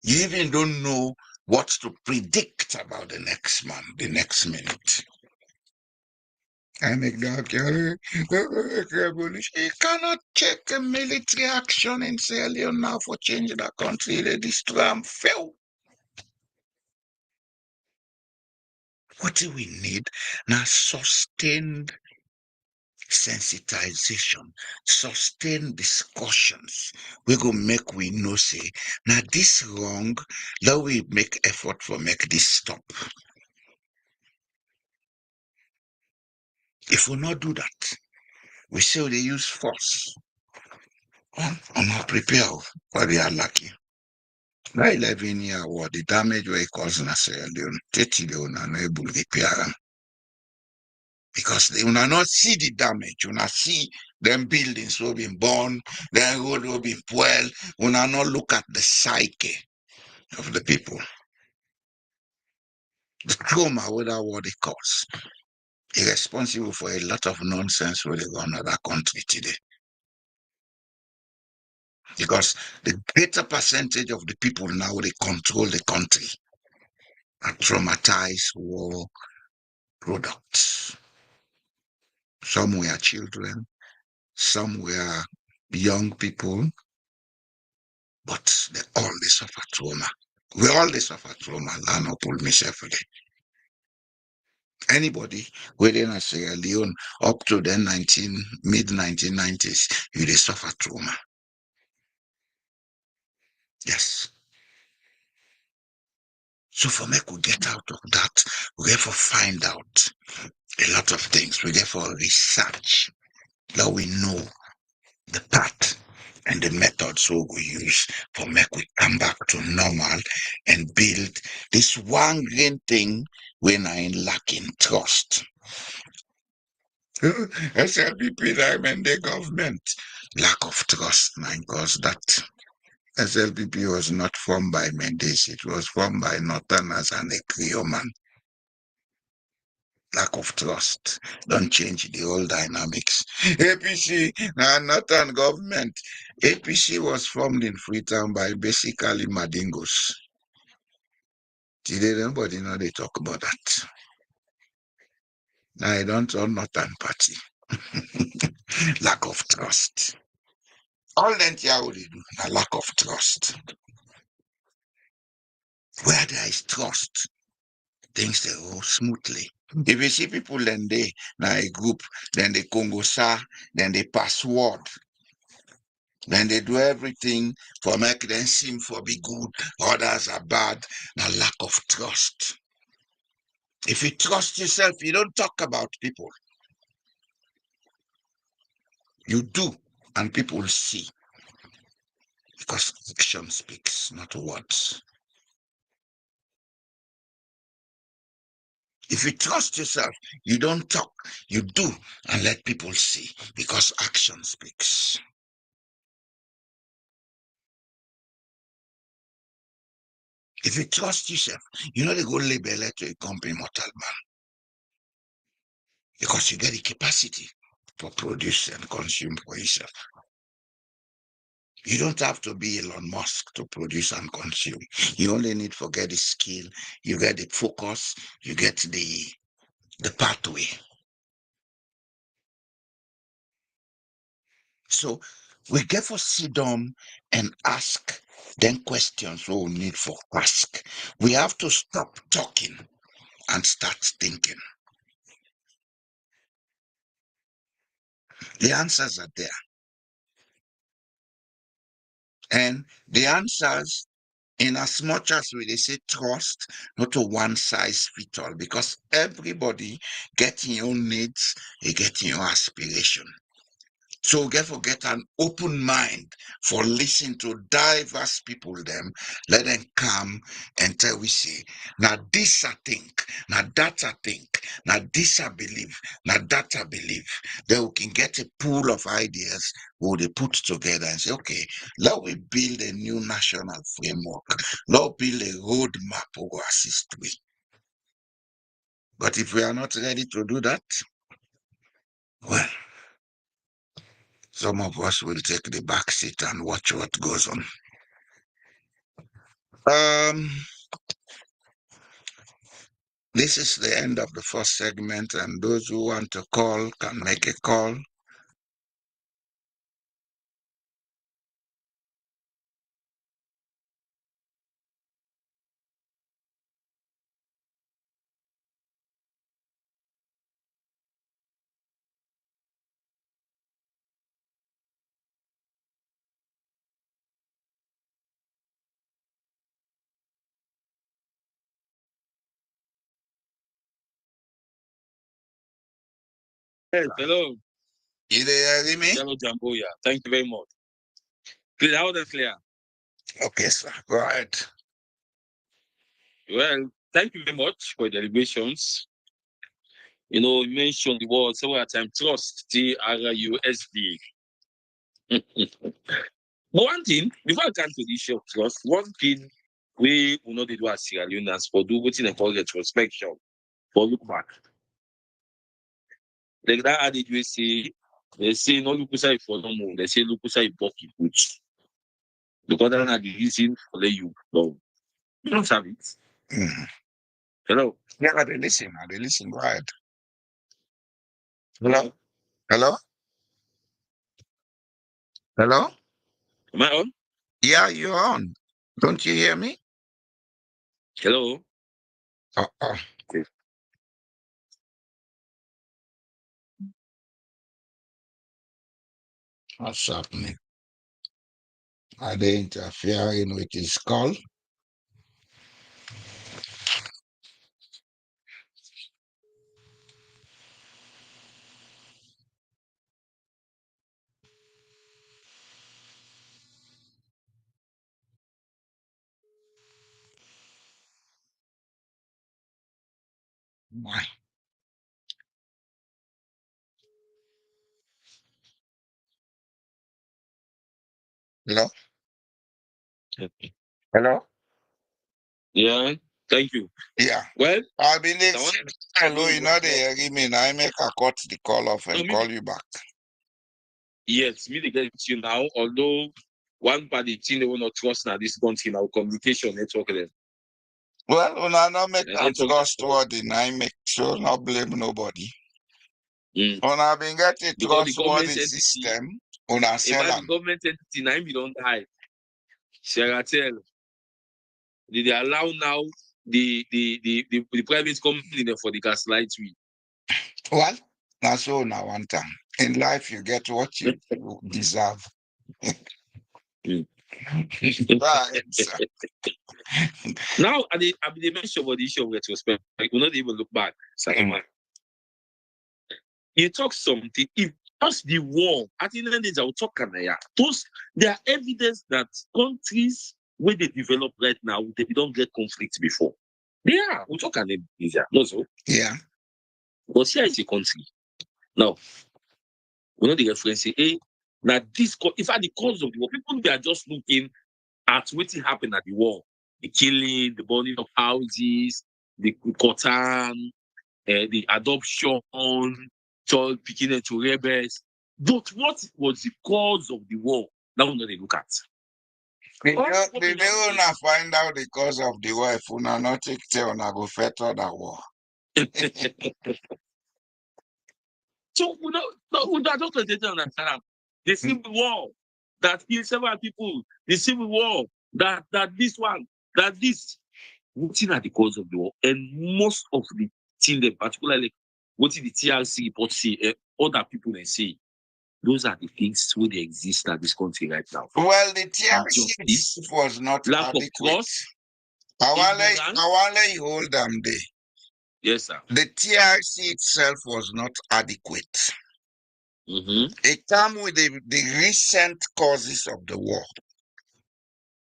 you even don't know what to predict about the next month, the next minute. I make that revolution. You cannot take a military action in Sierra Leone now for changing the country. They destroy and fail. What do we need? Now sustained sensitization, sustained discussions. We go make we know say, now this wrong, now we make effort for make this stop. If we not do that, we say they use force. I'm not prepared for the unlucky. That 11-year war, the damage we cause in Sierra Leone, 30 Leone are not able to repair them. Because they will not see the damage. You not see them buildings will be born, then road will be well. We not look at the psyche of the people. The trauma with that war they cause is responsible for a lot of nonsense where they go on other country today. Because the greater percentage of the people now they control the country are traumatized war products. Some were children, some were young people, but they all they suffer trauma. We all they suffer trauma. I not pull myself again. Anybody within Sierra Leone up to the mid 1990s, you they suffer trauma. Yes. So for me, we get out of that, we have to find out a lot of things. We have to research that we know the path and the methods we use for make we come back to normal and build this one green thing when I lacking trust. SLPP, I mean the government lack of trust, my God, that SLPP was not formed by Mendes, it was formed by Northerners and a Creole man. Lack of trust. Don't change the whole dynamics. APC, Northern government. APC was formed in Freetown by basically Madingos. Today, nobody know they talk about that. I don't own Northern Party. Lack of trust. All that here will do, a lack of trust. Where there is trust, things they go smoothly. If you see people then they now a group, then they Congo sa, then they password. Then they do everything for make them seem for be good, others are bad, a lack of trust. If you trust yourself, you don't talk about people. You do, and people will see. Because action speaks, not words. If you trust yourself, you don't talk, you do, and let people see, because action speaks. If you trust yourself, you know they go label it to a company mortal man. Because you get the capacity for produce and consume for yourself. You don't have to be Elon Musk to produce and consume. You only need to get the skill, you get the focus, you get the pathway. So we get for sit down and ask them questions we need for ask. We have to stop talking and start thinking. The answers are there. And the answers, in as much as we they say trust, not a one size fit all, because everybody getting your needs, they getting your aspiration. So we get to get an open mind for listening to diverse people them. Let them come and tell we say, now this I think, now that I think, now this I believe, now that I believe. Then we can get a pool of ideas where they put together and say, okay, let we build a new national framework. Let build a roadmap who will assist we. But if we are not ready to do that, well, some of us will take the back seat and watch what goes on. This is the end of the first segment, and those who want to call can make a call. Yes, hello. You there, hear me? Hello, Jamboya. Thank you very much. Clear, loud and clear. Okay, sir. Go ahead. Well, thank you very much for the deliberations. You mentioned the word several times, trust, TRUSD. But one thing, before I come to the issue of trust, one thing we will not do as Sierra Leoneans for do what's in a call retrospection, for look back. Like that adage we say, they say no look aside for no more, they say look aside bucky which. Because that's not the reason for let you know. You don't have it. Mhm. Hello. Yeah, they listen. They listen. Go ahead. Hello? Hello? Hello? Am I on? Yeah, you're on. Don't you hear me? Hello. Uh-uh. What's happening? Are they interfering with his call? Why? Hello? Hello? Yeah. Thank you. Yeah. Well, I believe. I want Hello, to you know they hear me. Now I make a cut the call off and call you back. yes, me to get you now. Although one party thing they will not trust now this country now communication network them. Well, una not make And am network trustworthy. Now I make sure not blame nobody. mm. Una been get a Because the government trustworthy entity, system. Una sell about the am. government entity now we don't die. Sarah tell they allow now the private company there for the gaslight we. Well, that's so now one time. In life, you get what you deserve. Mm. Right, sir. Now I they mention about the issue of retrospect. Like we not even look back. You talk something. If just the war, at the end of the day, I'll talk Kanaya. Those there are evidence that countries where they develop right now, they don't get conflict before. They are. We talk Kanaya. No, so. Yeah. But here is a country. Now, we know the reference say, hey, now this in fact the cause of the war, people they are just looking at what happened at the war. The killing, the burning of houses, the cotton, the adoption, child picking to rebels. But what was the cause of the war? That one they look at. Did they una find out the cause of the war? If una not take care, una go fettle that war. So we don't understand. The civil war that killed several people, the civil war that this one, that this, what are the cause of the war? And most of the thing, particularly what the TRC report say, other people they say, those are the things where they exist at this country right now. Well, the TRC Injustice, was not lack of adequate. trust, ignorance. Awale, you hold them there. Yes, sir. The TRC itself was not adequate. It comes with the recent causes of the war.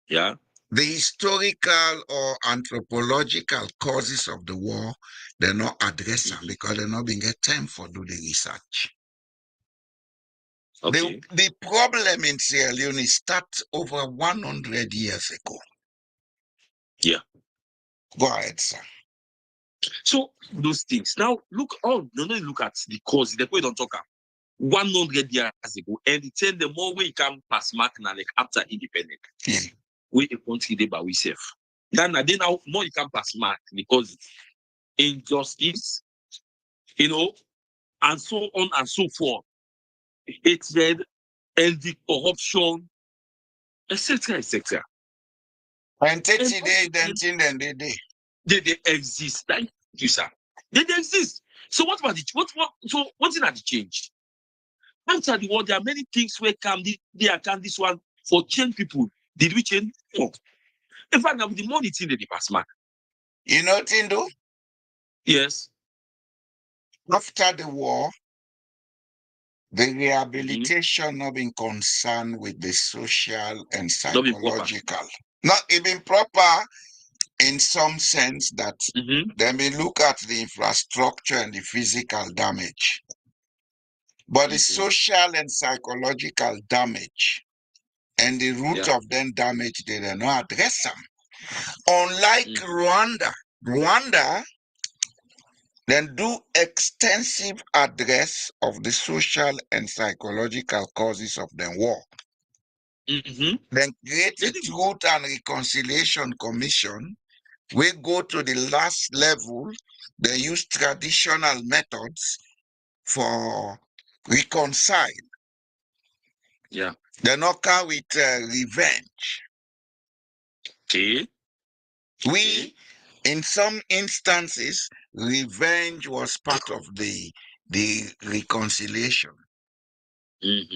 Yeah. The historical or anthropological causes of the war, they're not addressed because they're not being get time for do the research. Okay. The problem in Sierra Leone starts over 100 years ago. Yeah. Go ahead, sir. So those things. Now look at the cause. The way don't talk 100 years ago, and it tell the more we can pass mark now, like after independence. Yeah. We a country they by we safe. Then now more you can pass mark because injustice, and so on and so forth. Hatred and the corruption, etc., etc. And take they They exist. Thank you, sir. They exist. So what about it? What thing had changed? After the war, there are many things where there can this one for change people. Did we change? No. In fact, now with the money thing they pass mark. You know what Tindo? Yes. After the war, the rehabilitation not being concerned with the social and Not being proper. psychological. Not even proper in some sense that they may look at the infrastructure and the physical damage. But the social and psychological damage and the root of them damage, they do not address them. Unlike Rwanda then do extensive address of the social and psychological causes of the war. Then create a Truth and Reconciliation Commission. We go to the last level. They use traditional methods for reconcile. Yeah. They not come with revenge. Okay. In some instances, revenge was part of the reconciliation.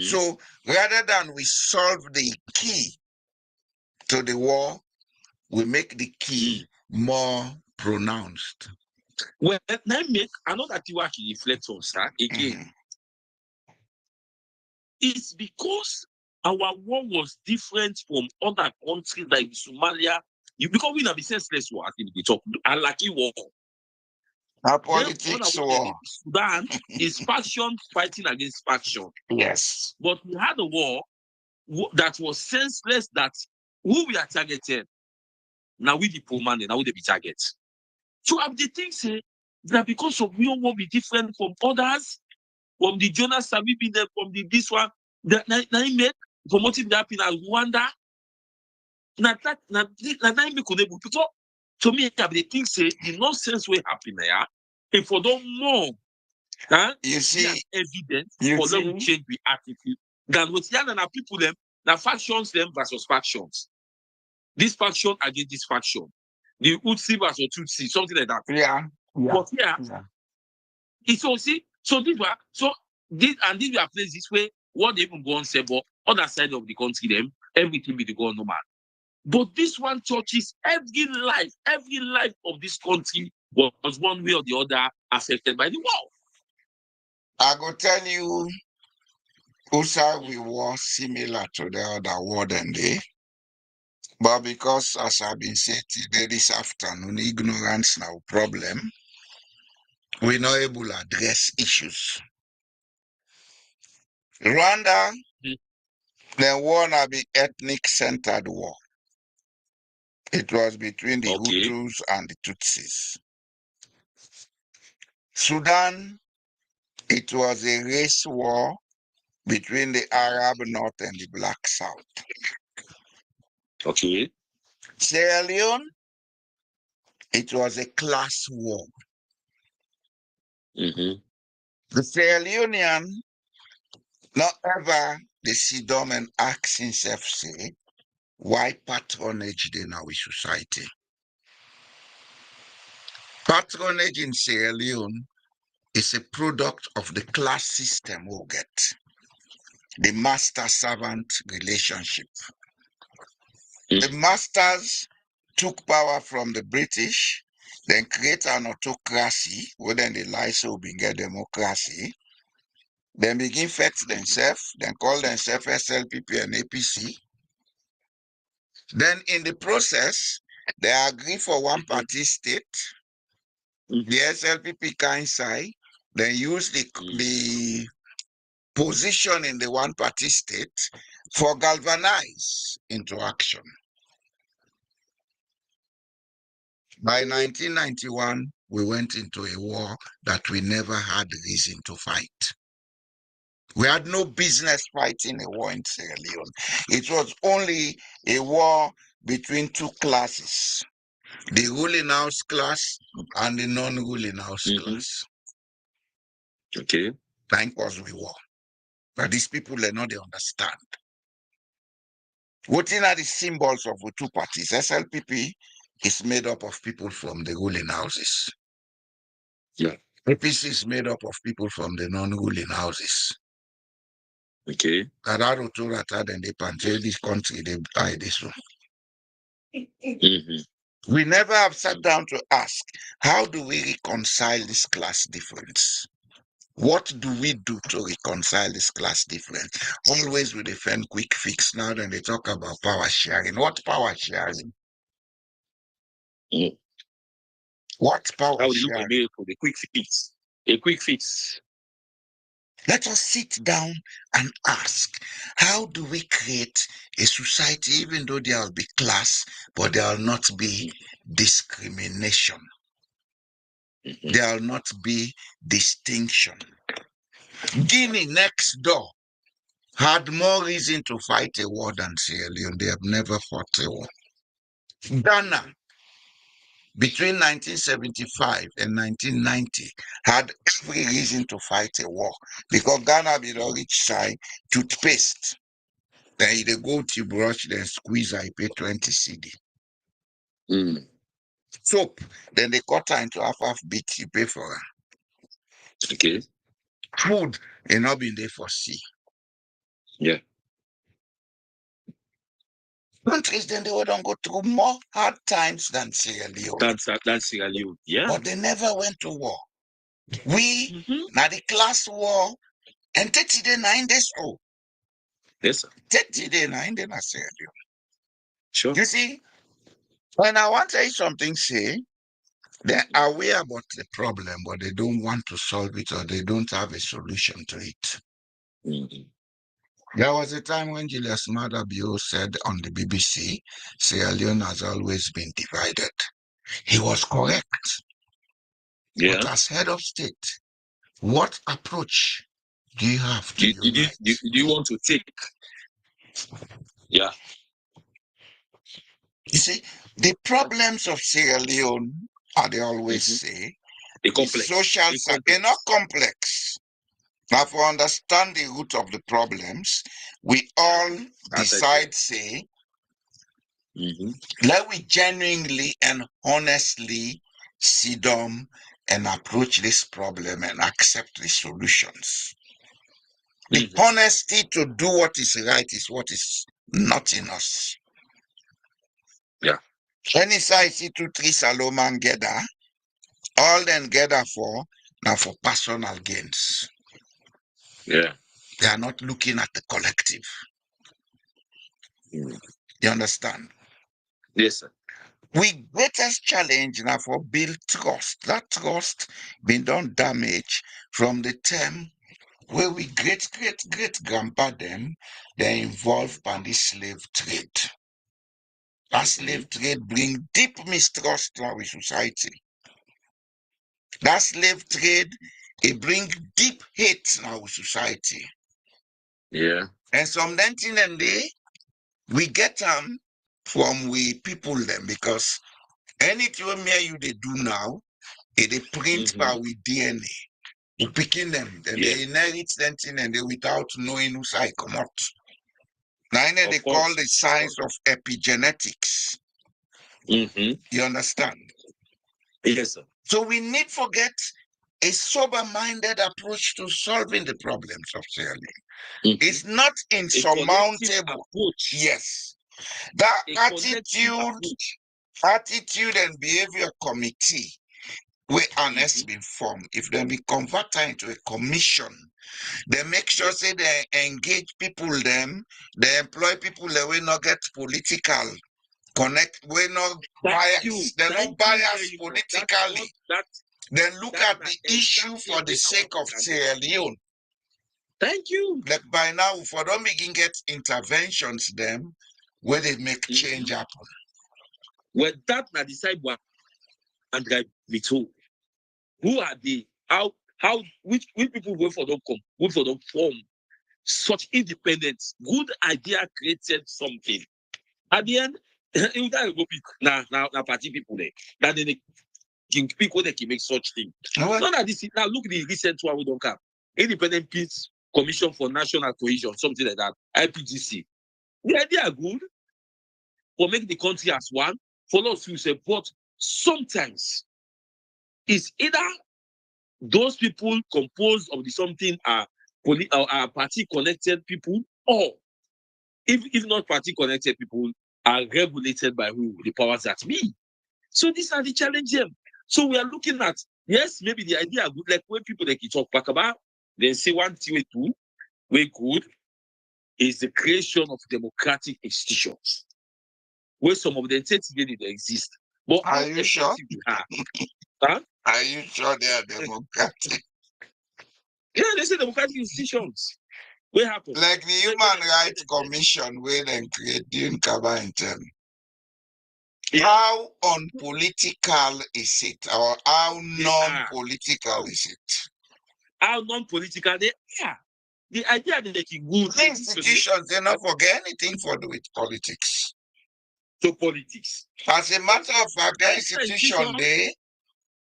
So rather than we solve the key to the war, we make the key more pronounced. Well, now make another thing I can reflect on, sir, again. It's because our war was different from other countries like Somalia. Because we have been senseless war, I think we talk. Unlucky war. Our politics war. Sudan is faction fighting against faction. Yes. But we had a war that was senseless, that who we are targeted. Now we the poor man, now we the be target. So I the thing say that because of we will be different from others, from the Jonas Sabi be there, from the this one, that now make promoting that in Rwanda. Now make unable because to me I the thing say the nonsense will happen there. If for don't more, you see evidence for them to change the attitude than what and people them now factions them versus factions. This faction against this faction. The Utsi versus Tutsi, something like that. Yeah. But it's also so these were these were places where what they even go on say, but other side of the country, them everything be the go on normal. But this one touches every life of this country was one way or the other affected by the war. I go tell you, Usa we were similar to the other war than they. But because, as I've been saying today, this afternoon, ignorance now problem, we're not able to address issues. Rwanda, the war now be ethnic-centered war. It was between the Hutus and the Tutsis. Sudan, it was a race war between the Arab North and the Black South. Okay. Sierra Leone, it was a class war. The Sierra Leonean, not ever the Sidom and ask himself say, why patronage in our society? Patronage in Sierra Leone is a product of the class system we get, the master-servant relationship. The masters took power from the British, then create an autocracy, where then the lies will be get democracy. Then begin fix themselves, then call themselves SLPP and APC. Then in the process, they agree for one party state. The SLPP can sign, then use the position in the one party state for galvanize into action. By 1991, we went into a war that we never had reason to fight. We had no business fighting a war in Sierra Leone. It was only a war between two classes, the ruling house class and the non-ruling house class. Okay. Time was we war. But these people, they know, they understand. What are the symbols of the two parties? SLPP is made up of people from the ruling houses. Yeah. APC is made up of people from the non-ruling houses. Okay. Then they panje this country, they buy this one. We never have sat down to ask, how do we reconcile this class difference? What do we do to reconcile this class difference? Always we defend quick fix. Now then they talk about power sharing. What power sharing? What power How sharing? for the quick fix? A quick fix. Let us sit down and ask, how do we create a society, even though there will be class, but there will not be discrimination. There will not be distinction. Guinea next door had more reason to fight a war than Sierra Leone. They have never fought a war. Ghana, between 1975 and 1990, had every reason to fight a war because Ghana be the rich side toothpaste. Then they go to brush, then squeeze, I pay 20 CD. Soap, then they cut her into half bit, you pay for her. Okay. Food, they not been there for sea. Yeah. Countries, then they would don't go through more hard times than Sierra Leone. That's Sierra Leone. Yeah. But they never went to war. We, now the class war, and 30 days, 9 days old. Yes, sir. 30 days, 9 days, I Sierra Leone. Sure. You see, when I want to say something, say, they're aware about the problem, but they don't want to solve it or they don't have a solution to it. There was a time when Julius Maada Bio said on the BBC, Sierra Leone has always been divided. He was correct. Yeah. But as head of state, what approach do you have to unite? Do you want to take? Yeah. You see, the problems of Sierra Leone, as they always say, social, they're not complex. Now, for understand the root of the problems, we all decide, say, let we genuinely and honestly sit down and approach this problem and accept the solutions. The honesty to do what is right is what is not in us. Yeah. Any side see 2-3 Saloman gather, all them gather for now for personal gains. Yeah. They are not looking at the collective. You understand? Yes, sir. We greatest challenge now for build trust. That trust been done damage from the time where we great grandpa them, they involved in the slave trade. That slave trade bring deep mistrust to our society. That slave trade, it bring deep hate in our society. Yeah. And some thing and day, we get them from we people them because anything me you they do now, they print by with DNA. We picking them, then they inherit them thing and they without knowing who's I come out. Now they call the science of epigenetics. You understand? Yes, sir. So we need to get a sober-minded approach to solving the problems of Sierra Leone. It's not insurmountable. Yes. That attitude and behavior committee where an has been formed, if they be converted into a commission They make sure say they engage people them, they employ people that will not get political, connect, will not bias. They're not biased politically. Then look at the issue for the sake of Sierra Leone. Thank you. Like by now, for don't begin get interventions them where they make change happen. Well, that na decide one and drive with who are they? Which people wait for them come, wait for them form such independence. Good idea created something. At the end, you gotta go pick now party people there. That they can pick what they can make such thing. Not that this now look the recent one we don't have. Independent Peace Commission for National Cohesion, something like that. IPGC. The idea are good for make the country as one. For us to say, but sometimes it's either those people composed of the something are party connected people, or if not party connected people, are regulated by who? The powers that be. So these are the challenges. So we are looking at, yes, maybe the idea are good, like when people like you talk back about, then say one thing we do, we good, is the creation of democratic institutions, where some of them say today they exist. But are you sure? Huh? Are you sure they are democratic? Yeah, they say democratic institutions. What happened? Like the Human Rights Commission, where they create during Kaba in term. How unpolitical is it, or how non-political is it? How non-political they are. The idea that they can good. The institutions, they not forget anything for do with politics. So politics. As a matter of fact, the institution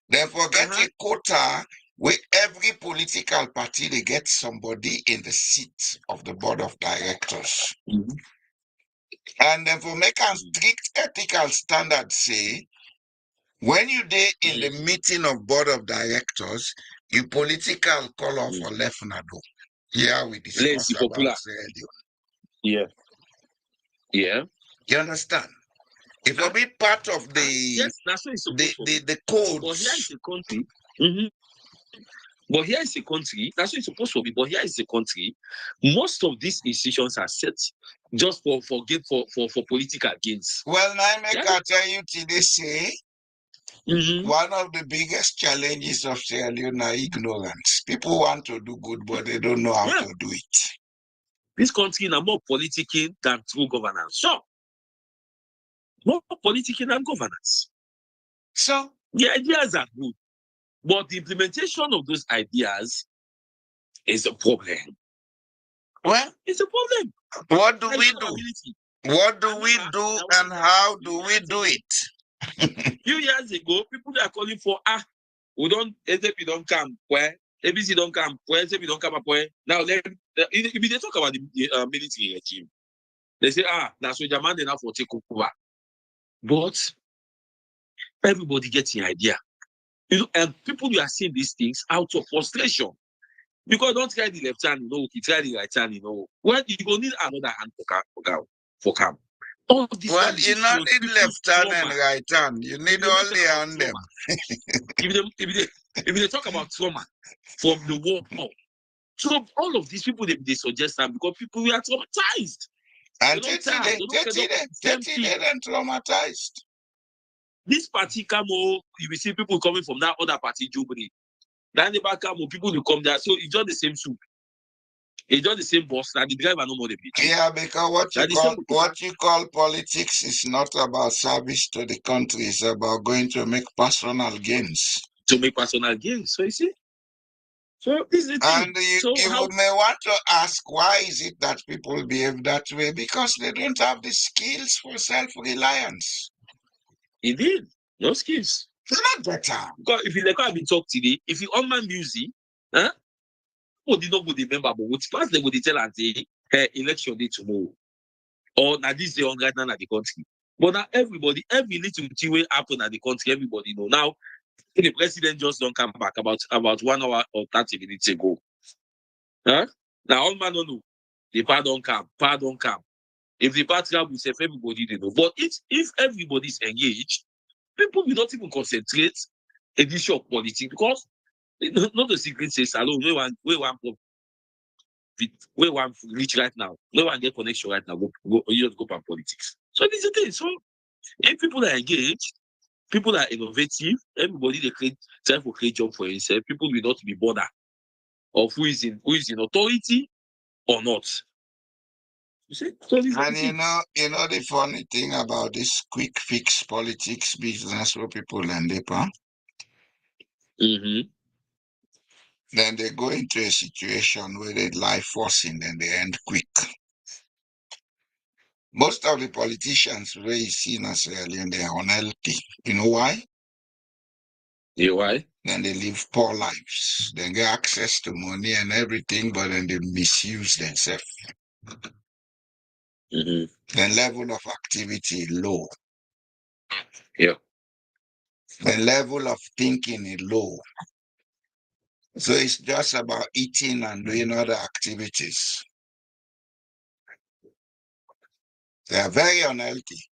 they forget a quota where every political party they get somebody in the seat of the board of directors. And then for make a strict ethical standard say, when you dey in the meeting of board of directors, you political call off or left nado. Yeah, we discuss about Yeah. You understand? It will be part of the yes, that's what it's supposed the codes. But here is a country. But here is a country, that's what it's supposed to be. But here is a country. Most of these institutions are set just for political gains. Well, now I tell you today say one of the biggest challenges of Sierra Leone is ignorance. People want to do good, but they don't know how to do it. This country is more political than true governance. Sure. More political than governance. So the ideas are good, but the implementation of those ideas is a problem. Well, it's a problem. What do we do? What do we do and how do we do it? Few years ago, people are calling for we don't SDP don't come where ABC don't come where SDP don't come up where now if they talk about the military regime, they say that's what German enough for take over. But everybody gets the idea. And people you are seeing these things out of frustration. Because don't try the left hand, you try the right hand, Well, you go need another hand for camp. Well, you not need left hand and right hand. You need only on them. if they talk about trauma from the war, so all of these people they suggest that because people we are traumatized. And they traumatized. This party come you will see people coming from that other party, Jubilee. Then the back come people will come there. So it's just the same soup. It's just the same boss. That the driver no more the bitch. Yeah, because what you call politics is not about service to the country. It's about going to make personal gains. To make personal gains. So you see. So this is the thing. And you may want to ask why is it that people behave that way? Because they don't have the skills for self-reliance. Indeed, no skills. They're not better. Because if you like how we talk today, if you on my music, people did not go remember, but what first they would tell and say, hey, election day tomorrow. Or now this day on right now at the country. But now every little thing will happen at the country, everybody know. Now the president just don't come back about 1 hour or 30 minutes ago. Now all man don't know. The part don't come. If the part come, we say everybody they know. But if everybody's engaged, people will not even concentrate in the issue of politics because not the secret says alone. We want where one reach right now, where one get connection right now, you just go for politics. So this is the thing. So if people are engaged, people are innovative, everybody they try to create job for himself, people will not be bothered of who is in authority or not. You see? So And you know the funny thing about this quick fix politics business where people end up, Mm-hmm. then they go into a situation where they life forcing, then they end quick. Most of the politicians where you see necessarily they are unhealthy. You know why? You know why? Then they live poor lives. They get access to money and everything, but then they misuse themselves. Mm-hmm. The level of activity low. Yeah. The level of thinking is low. So it's just about eating and doing other activities. They are very unhealthy.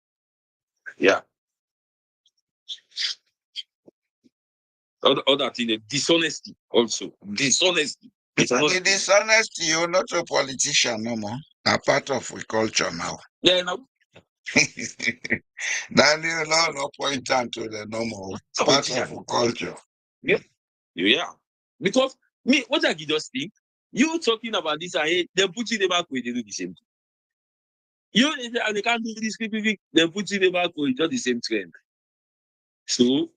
Yeah. Other thing, the dishonesty also. Dishonesty. The dishonesty, you're not a politician no more. A part of the culture now. Yeah, no. Then you know no point to the normal part of the culture. Yeah. Yeah. Because me, what I just think, you talking about this, they put you in the back way, they do the same thing. They can't do this, they put you in the back way, just the same trend. So,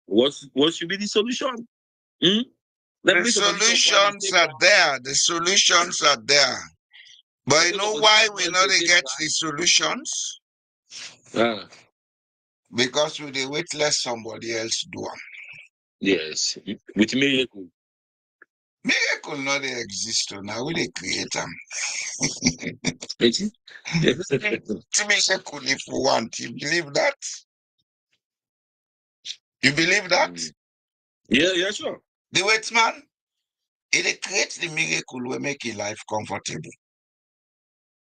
what should be the solution? Hmm? The solutions are there. The solutions are there. But you know why we know they get the solutions? Because we they wait let somebody else do them. Yes, with miracle. Miracle not they exist now. We they create them. To miracle if we want. You believe that? You believe that? Yeah, sure. The wait man, it creates the miracle we make your life comfortable.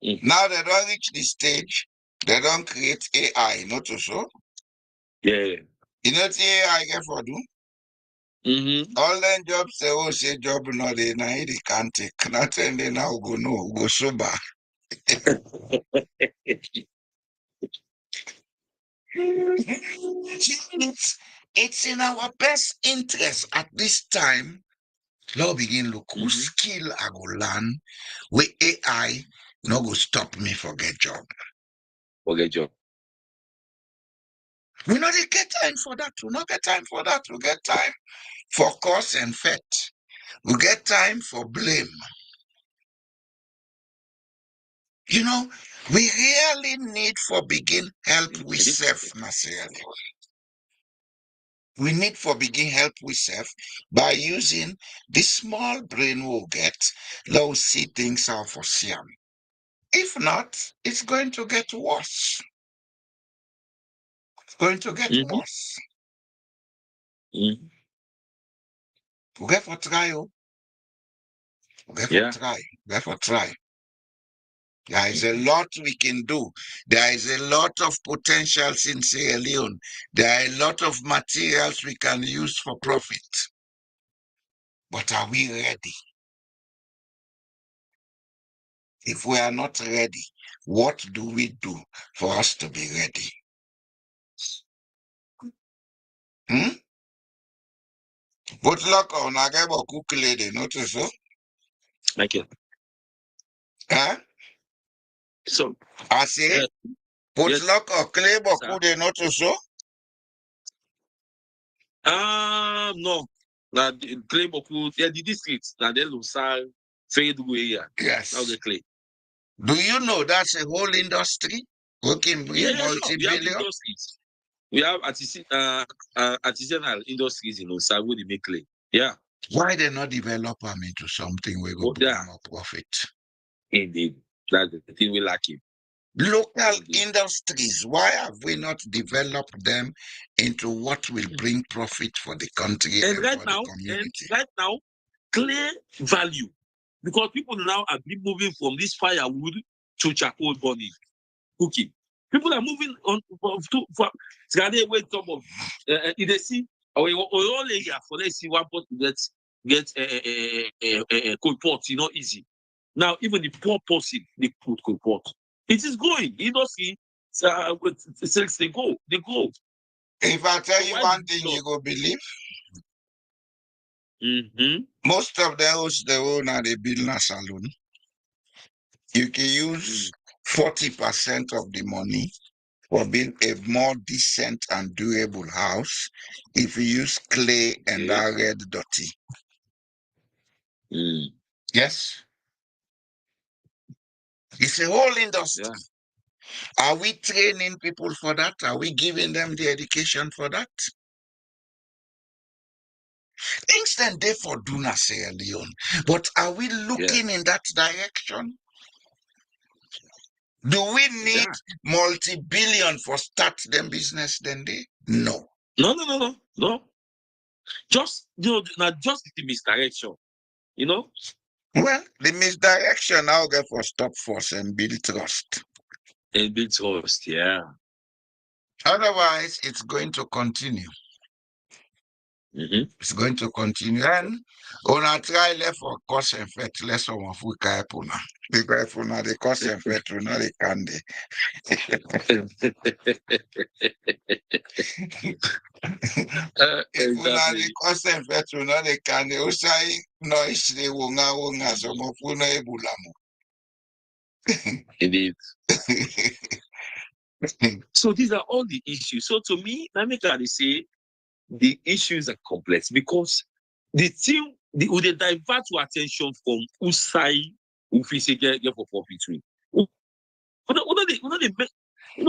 Now they don't reach the stage, they don't create AI, not to so. Yeah. You know what AI get for do? All them jobs say job no they can't take. Nothing they now go no go sober. It's in our best interest at this time. Now begin look who skill I go learn with AI no go stop me for get job. Forget job. We not get time for that. We not get time for that. We get time for cause and effect. We get time for blame. You know, we really need for begin help with self necessarily. We need for begin help with self by using the small brain we'll get. Let's see things out for Siam. If not, it's going to get worse. It's going to get worse. We get for try. We get for try. We get for try. There is a lot we can do. There is a lot of potentials in Sierra Leone. There are a lot of materials we can use for profit. But are we ready? If we are not ready, what do we do for us to be ready? But luck on a guy will cook lady, notice so? Thank you. So I say, put luck or clay boku de notice so? No. Now clay boku, the districts, now they lose trade area. Yes. Now they clay. Do you know that's a whole industry? Working Yeah, multi-billion? We have industries. We have artisanal industries in Osa where they make clay. Yeah. Why they not develop them into something we go bring more profit? Indeed. That's the thing we lack in. Local industries, why have we not developed them into what will bring profit for the country and for the community? Right now, clear value. Because people now are moving from this firewood to charcoal burning, cooking. People are moving on to wait some of they see or all area for let's see one pot to get cold pot, easy. Now, even the poor person, they put report. It is going. You don't see, sales, they go. If I tell you Why one did thing, you you go believe. Mm-hmm. Most of them host the owner they build a saloon. You can use 40% of the money for being a more decent and durable house if you use clay and that red dirty. Mm. Yes. It's a whole industry. Are we training people for that? Are we giving them the education for that? Things then they for do not say Leone. But are we looking in that direction? Do we need multi-billion for start them business then they? No. No. Just not just the misdirection. Well, the misdirection I'll get for stop force and build trust. And build trust, yeah. Otherwise, it's going to continue. Mm-hmm. It's going to continue. And on a try left for cause and effect, less of we can puna. Because if una the cause and effect, we know they can de. If una the cause and effect, we know they can de. Usai noise de wonga some of una ebulamu. Indeed. So these are all the issues. So to me, let me say the issues are complex because the thing would they divert your attention from Usai Ufisi get for profit.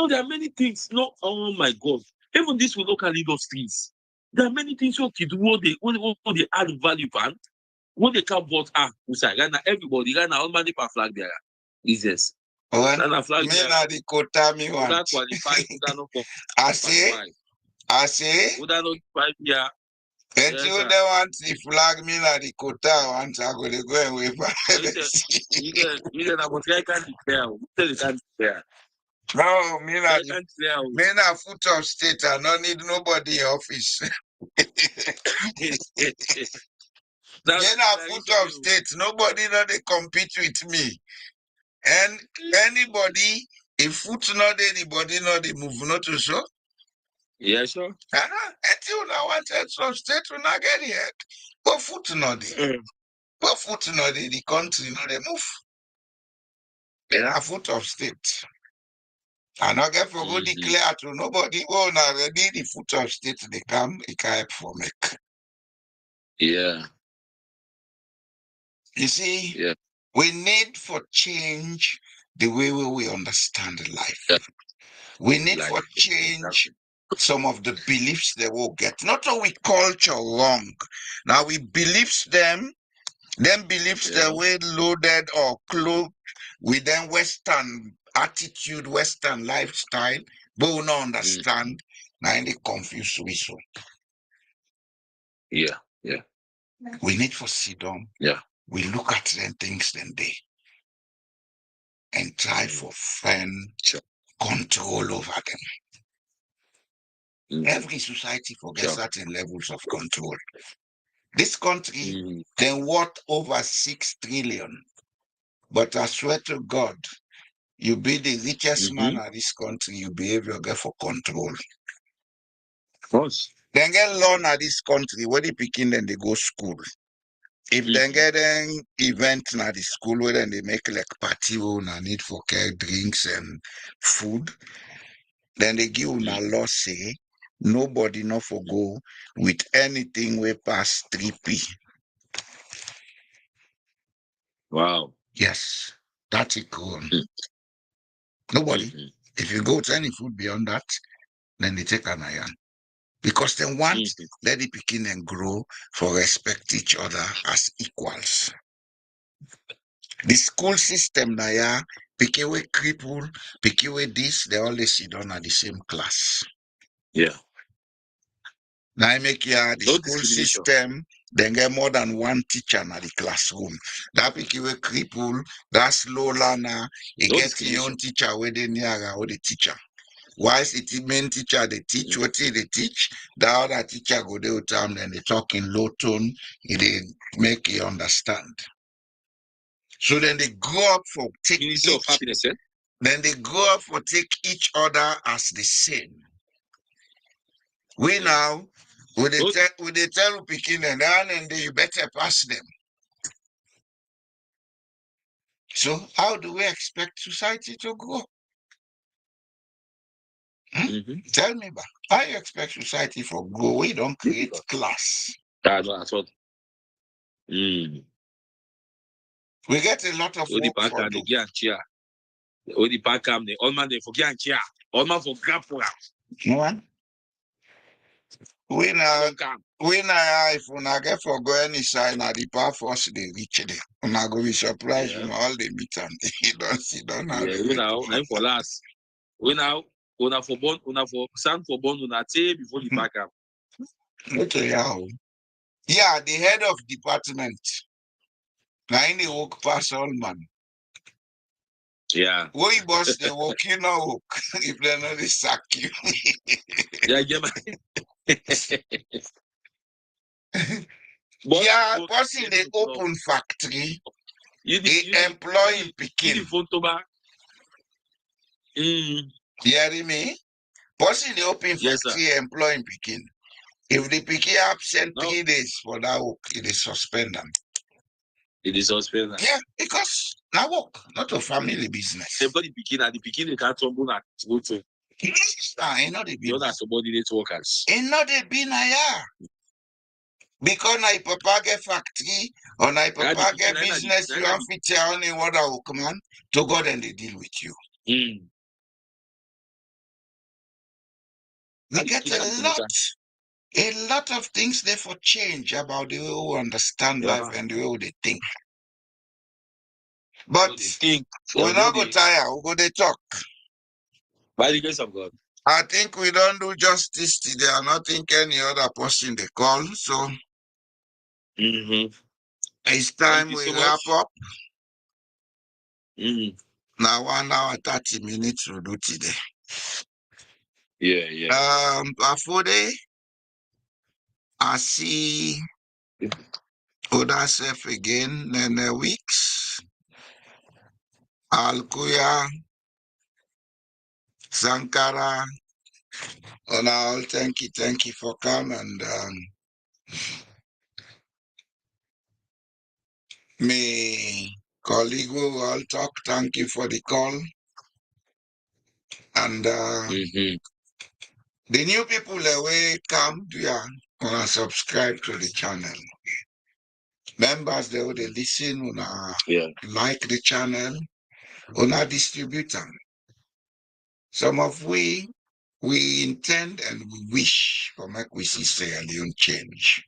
There are many things. No, oh my God. Even this with local industries. There are many things you can do what they add value van. What they can bought Usai. Right now, everybody, right now, all money per flag there. Is this. Well, me na the quota me want. That qualify, I say. Would that not 5 year? Until Yes, they want the flag, me na the quota want. I go to go and wait for You get about I can't declare. You can't declare. No, me na foot of state. I don't need nobody in office. Me na foot of state. Nobody know they compete with me. And anybody, if foot not there, anybody know they move not to so. Yeah, sure. Until I want some state will not get here. But foot not there. But foot not there, the country not they move. They are foot of state. I not get for go declare to nobody. Oh, now already the foot of state they come, it can help for make. Yeah. You see, we need for change the way we understand life. Yeah. We need for change some of the beliefs they will get. Not all we culture wrong. Now we beliefs them beliefs the way loaded or clothed with them Western attitude, Western lifestyle, but we don't understand. Now they confuse we so. Yeah. We need for sit down. Yeah. We look at them things then they and try for firm control over them. Every society forgets certain levels of control. This country, then worth over 6 trillion. But I swear to God, you be the richest man in this country, you behave your girl for control. Of course. Then get loan at this country, where they picking then they go school. If they get an event at the school where then they make like party and need for care, drinks and food, then they give una law say nobody not for go with anything way past 3P. Wow. Yes, that's it. Nobody. If you go with any food beyond that, then they take an iron. Because they want let it begin and grow for respect each other as equals. The school system now, yeah, pikin we cripple, pikin we this, they always sit down at the same class. Yeah. Now I make the school system, then get more than one teacher in the classroom. That pikin we cripple, that slow learner, he get your own teacher where they near or the teacher. Whilst the main teacher they teach what they teach, the other teacher go there with them and they talk in low tone, they make you understand. So then they go up for take Ministry of Happiness, eh? Then they go up for take each other as the same. We now, with the tell picking and then you better pass them. So how do we expect society to grow? Tell me, but how you expect society to grow? We don't create class. That's what. We get a lot of work for do. The park the all man they forget and chair. All man for grab for us. No one. We now if we get for go any sign at the power force they reach there. We now go be surprised when all they meet and you don't see don't know. We now I'm for last. We now una for born, una for stand for born, una say before the park up. Okay, yeah, the head of department. Now in the work pass all man. Yeah. We boss they work, you know work. If they know they sack you. Yeah, get my yeah, boss in the open factory. They employ picking. You hear me? Boss in the open factory employing picking. If the picking absent 3 days for that work, it is suspend them. It is suspended. Yeah, because now work, not a family business. Everybody picking they can't tumble that go to. I know the other subordinate workers. Ain't not they be na ya. Because na papa get factory or na papa get business, you have to tell only what I will come on to God and they deal with you. We get a lot of things there for change about the way we understand life and the way they think. But we're not go tire, we'll go they talk. By the grace of God. I think we don't do justice today. I don't think any other person they call. So it's time we wrap up. Now 1 hour 30 minutes to do today. Yeah. Afode, I see other self again in weeks. Alkuya, Sankara, and all thank you for coming and me colleague will all talk. Thank you for the call. And the new people that will come, yeah, gonna subscribe to the channel. Members they will listen, like the channel, distribute them. Some of we intend and we wish for make we see Sierra Leone change.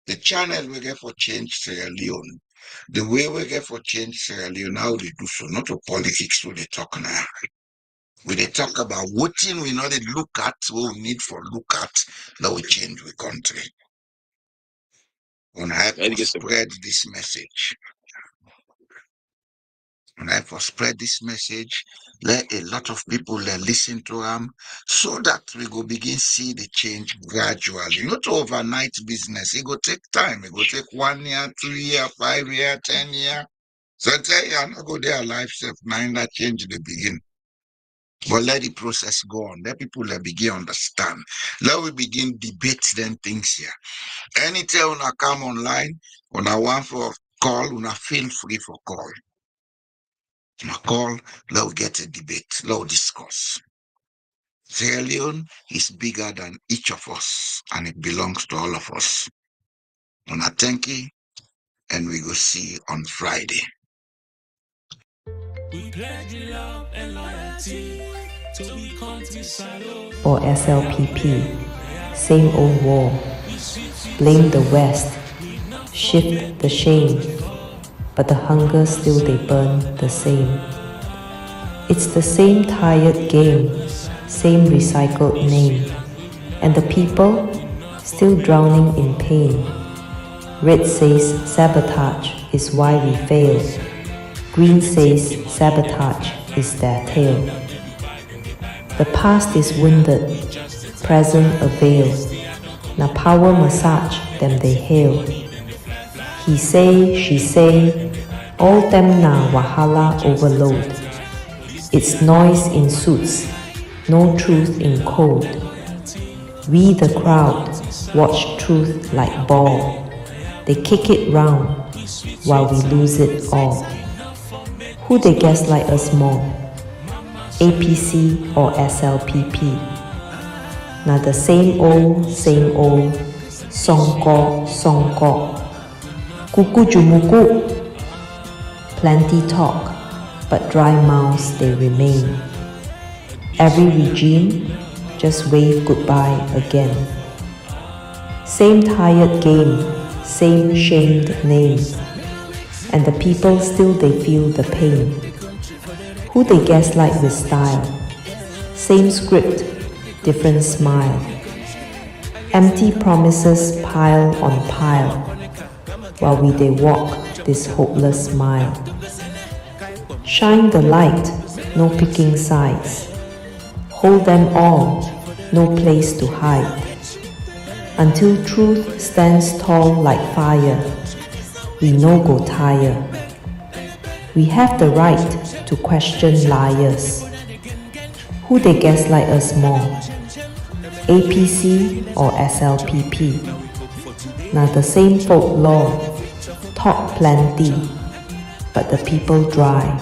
The channel we get for change Sierra Leone. The way we get for change Sierra Leone, how they do so, not to politics where they talk now. When they talk about what thing we know they look at, what we need for look at, that will change the country. On how to spread this message. And I for spread this message, let a lot of people listen to them so that we go begin see the change gradually. Not overnight business. It go take time. It go take 1 year, 2 year, 5 year, 10 year. So I tell you, I'm not go there life self. Now that change the begin. But let the process go on. Let people begin understand. Let we begin debate them things here. Anytime when I come online, when I want for call, when I feel free for call. Call, let we get a debate, let we discuss. Sierra Leone is bigger than each of us, and it belongs to all of us. And I thank you, and we go see on Friday. Or SLPP, same old war. Blame the West, shift the shame, but the hunger still they burn the same. It's the same tired game, same recycled name, and the people still drowning in pain. Red says sabotage is why we fail. Green says sabotage is their tale. The past is wounded, present a veil. Now power massage them they hail. He say, she say, All them na wahala overload. It's noise in suits, no truth in code. We the crowd watch truth like ball. They kick it round while we lose it all. Who they gaslight us more? APC or SLPP? Now the same old, songko, kuku jumuku. Plenty talk, but dry mouths they remain. Every regime just wave goodbye again. Same tired game, same shamed name. And the people still they feel the pain. Who they gaslight with style? Same script, different smile. Empty promises pile on pile, while we they walk this hopeless mile. Shine the light, no picking sides. Hold them all, no place to hide. Until truth stands tall like fire, we no go tire. We have the right to question liars. Who they gaslight us more? APC or SLPP? Now the same folklore, talk plenty, but the people dry.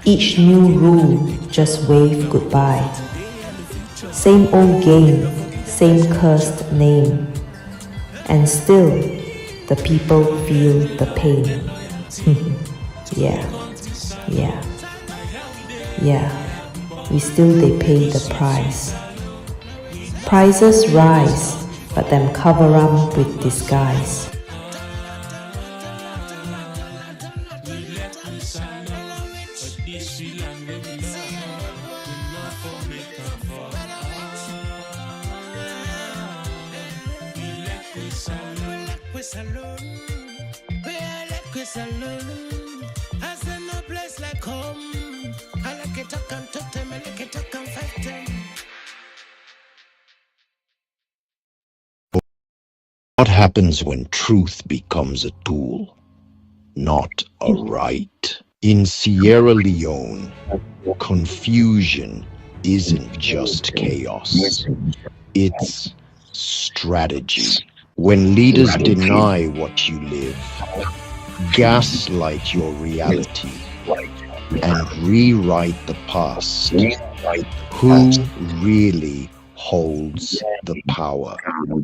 Each new rule just wave goodbye. Same old game, same cursed name. And still, the people feel the pain. Yeah. We still they pay the price. Prices rise, but them cover up with disguise. What happens when truth becomes a tool, not a right? In Sierra Leone, confusion isn't just chaos, it's strategy. When leaders deny what you live, gaslight your reality, and rewrite the past, who really holds the power?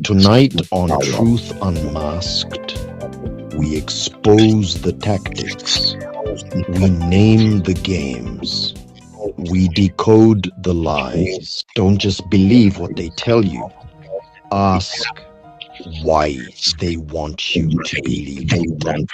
Tonight on Truth Unmasked, we expose the tactics, we name the games, we decode the lies. Don't just believe what they tell you. Ask why they want you to believe them.